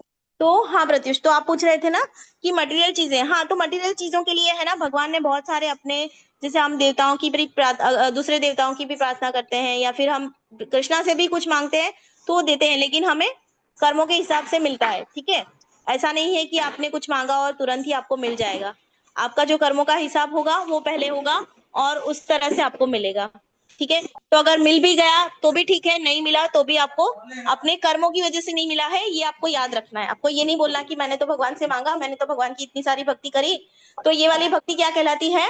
Speaker 1: तो हाँ प्रत्युष, तो आप पूछ रहे थे ना कि मटेरियल चीजें, हाँ तो मटेरियल चीजों के लिए है ना, भगवान ने बहुत सारे अपने, जैसे हम देवताओं की भी दूसरे देवताओं की भी प्रार्थना करते हैं, या फिर हम कृष्णा से भी कुछ मांगते हैं तो वो देते हैं, लेकिन हमें कर्मों के हिसाब से मिलता है, ठीक है। ऐसा नहीं है कि आपने कुछ मांगा और तुरंत ही आपको मिल जाएगा। आपका जो कर्मों का हिसाब होगा वो पहले होगा और उस तरह से आपको मिलेगा, ठीक है। तो अगर मिल भी गया तो भी ठीक है, नहीं मिला तो भी आपको अपने कर्मों की वजह से नहीं मिला है, ये आपको याद रखना है। आपको ये नहीं बोलना कि मैंने तो भगवान से मांगा, मैंने तो भगवान की इतनी सारी भक्ति करी, तो ये वाली भक्ति क्या कहलाती है,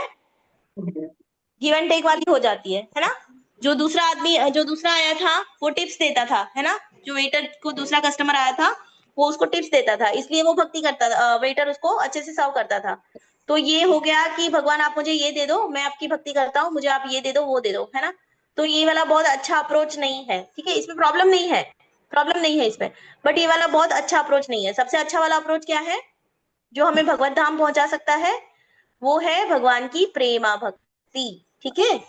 Speaker 1: गिव एंड टेक वाली हो जाती है ना। जो दूसरा आदमी, जो दूसरा आया था वो टिप्स देता था, है ना, जो वेटर को दूसरा कस्टमर आया था वो उसको टिप्स देता था, इसलिए वो भक्ति करता था, वेटर उसको अच्छे से सर्व करता था। तो ये हो गया कि भगवान आप मुझे ये दे दो, मैं आपकी भक्ति करता हूँ, मुझे आप ये दे दो वो दे दो, है ना। तो ये वाला बहुत अच्छा अप्रोच नहीं है, ठीक है, इसमें प्रॉब्लम नहीं है, प्रॉब्लम नहीं है इसमें, बट ये वाला बहुत अच्छा अप्रोच नहीं है। सबसे अच्छा वाला अप्रोच क्या है, जो हमें भगवत धाम पहुंचा सकता है, वो है भगवान की प्रेमा भक्ति, ठीक है।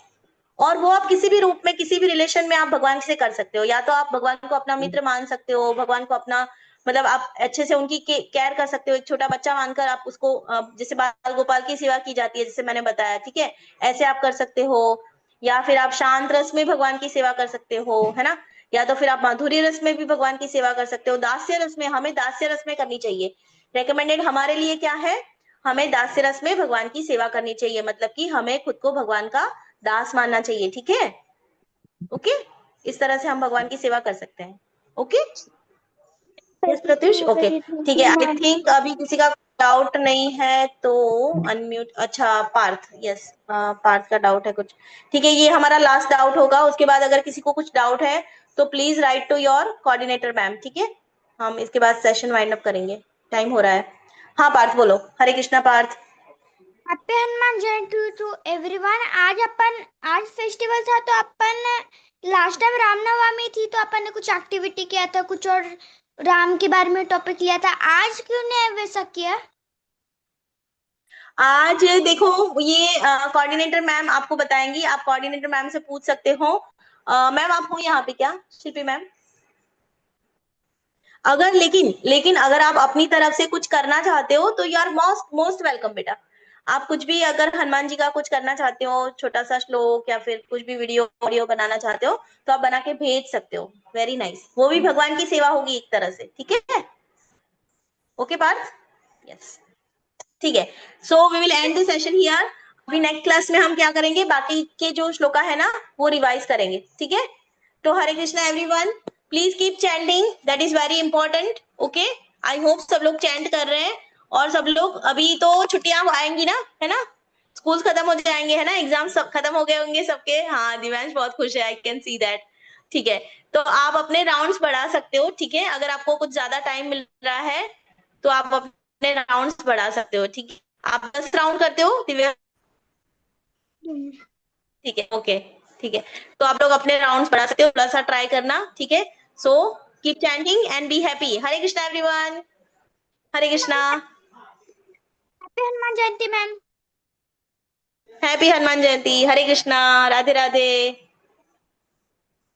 Speaker 1: और वो आप किसी भी रूप में, किसी भी रिलेशन में आप भगवान से कर सकते हो। या तो आप भगवान को अपना मित्र मान सकते हो, भगवान को अपना, मतलब आप अच्छे से उनकी केयर कर सकते हो, एक छोटा बच्चा मानकर आप उसको, जैसे बाल गोपाल की सेवा की जाती है, जैसे मैंने बताया, ठीक है, ऐसे आप कर सकते हो। या फिर आप शांत रस में भगवान की सेवा कर सकते हो, है ना। या तो फिर आप माधुर्य रस में भी भगवान की सेवा कर सकते हो। दास्य रस में, हमें दास्य रस में करनी चाहिए, रेकमेंडेड हमारे लिए क्या है, हमें दास्य रस में भगवान की सेवा करनी चाहिए, मतलब कि हमें खुद को भगवान का दास मानना चाहिए, ठीक है। ओके, इस तरह से हम भगवान की सेवा कर सकते हैं। ओके, यस प्रत्युष, ओके ठीक है। आई थिंक अभी किसी का डाउट नहीं है तो अनम्यूट, अच्छा पार्थ, यस पार्थ का डाउट है कुछ, ठीक है, ये हमारा लास्ट डाउट होगा। उसके बाद अगर किसी को कुछ डाउट है तो please write to your coordinator ma'am, ठीक है। हम इसके बाद सेशन वाइंड अप करेंगे, टाइम हो रहा है। हाँ पार्थ बोलो, Hare Krishna Parth.
Speaker 2: Happy Hanuman Jayanti to everyone. आज फेस्टिवल था, तो अपन लास्ट टाइम रामनवमी थी तो अपन ने कुछ एक्टिविटी किया था, कुछ और राम के बारे में टॉपिक लिया था। आज क्यों ने वैसा किया?
Speaker 1: आज देखो, ये कोऑर्डिनेटर मैम आपको बताएंगी, आप कोऑर्डिनेटर मैम से पूछ सकते हो। मैम आप हो यहाँ पे क्या, शिल्पी मैम? अगर लेकिन अगर आप अपनी तरफ से कुछ करना चाहते हो तो you are most most welcome बेटा। आप कुछ भी अगर हनुमान जी का कुछ करना चाहते हो, छोटा सा श्लोक या फिर कुछ भी वीडियो ऑडियो बनाना चाहते हो तो आप बना के भेज सकते हो। वेरी नाइस, वो भी भगवान की सेवा होगी एक तरह से, ठीक है। ओके पार्थ, यस ठीक है। So we will end the session here. अभी नेक्स्ट क्लास में हम क्या करेंगे, बाकी के जो श्लोका है ना वो रिवाइज करेंगे, ठीक है। तो Hare Krishna everyone, please keep chanting, that is very important. Okay, I hope सब लोग चैंट कर रहे हैं। और सब लोग, अभी तो छुट्टियां आएंगी ना, है ना, स्कूल खत्म हो जाएंगे, है ना, एग्जाम सब खत्म हो गए होंगे सबके। हाँ दिव्यांश बहुत खुश है, आई कैन सी दैट, ठीक है। तो आप अपने राउंड्स बढ़ा सकते हो, ठीक है, अगर आपको कुछ ज्यादा टाइम मिल रहा है तो आप अपने राउंड्स बढ़ा सकते हो, ठीक है। आप 10 राउंड करते हो दिव्या, ठीक है, ओके ठीक है। तो आप लोग अपने राउंड्स बढ़ा सकते हो, थोड़ा सा ट्राई करना, ठीक है। So keep chanting and be happy. Hare Krishna everyone, Hare Krishna,
Speaker 2: happy Hanuman Jayanti ma'am.
Speaker 1: Happy Hanuman Jayanti, Hare Krishna, Radhe Radhe.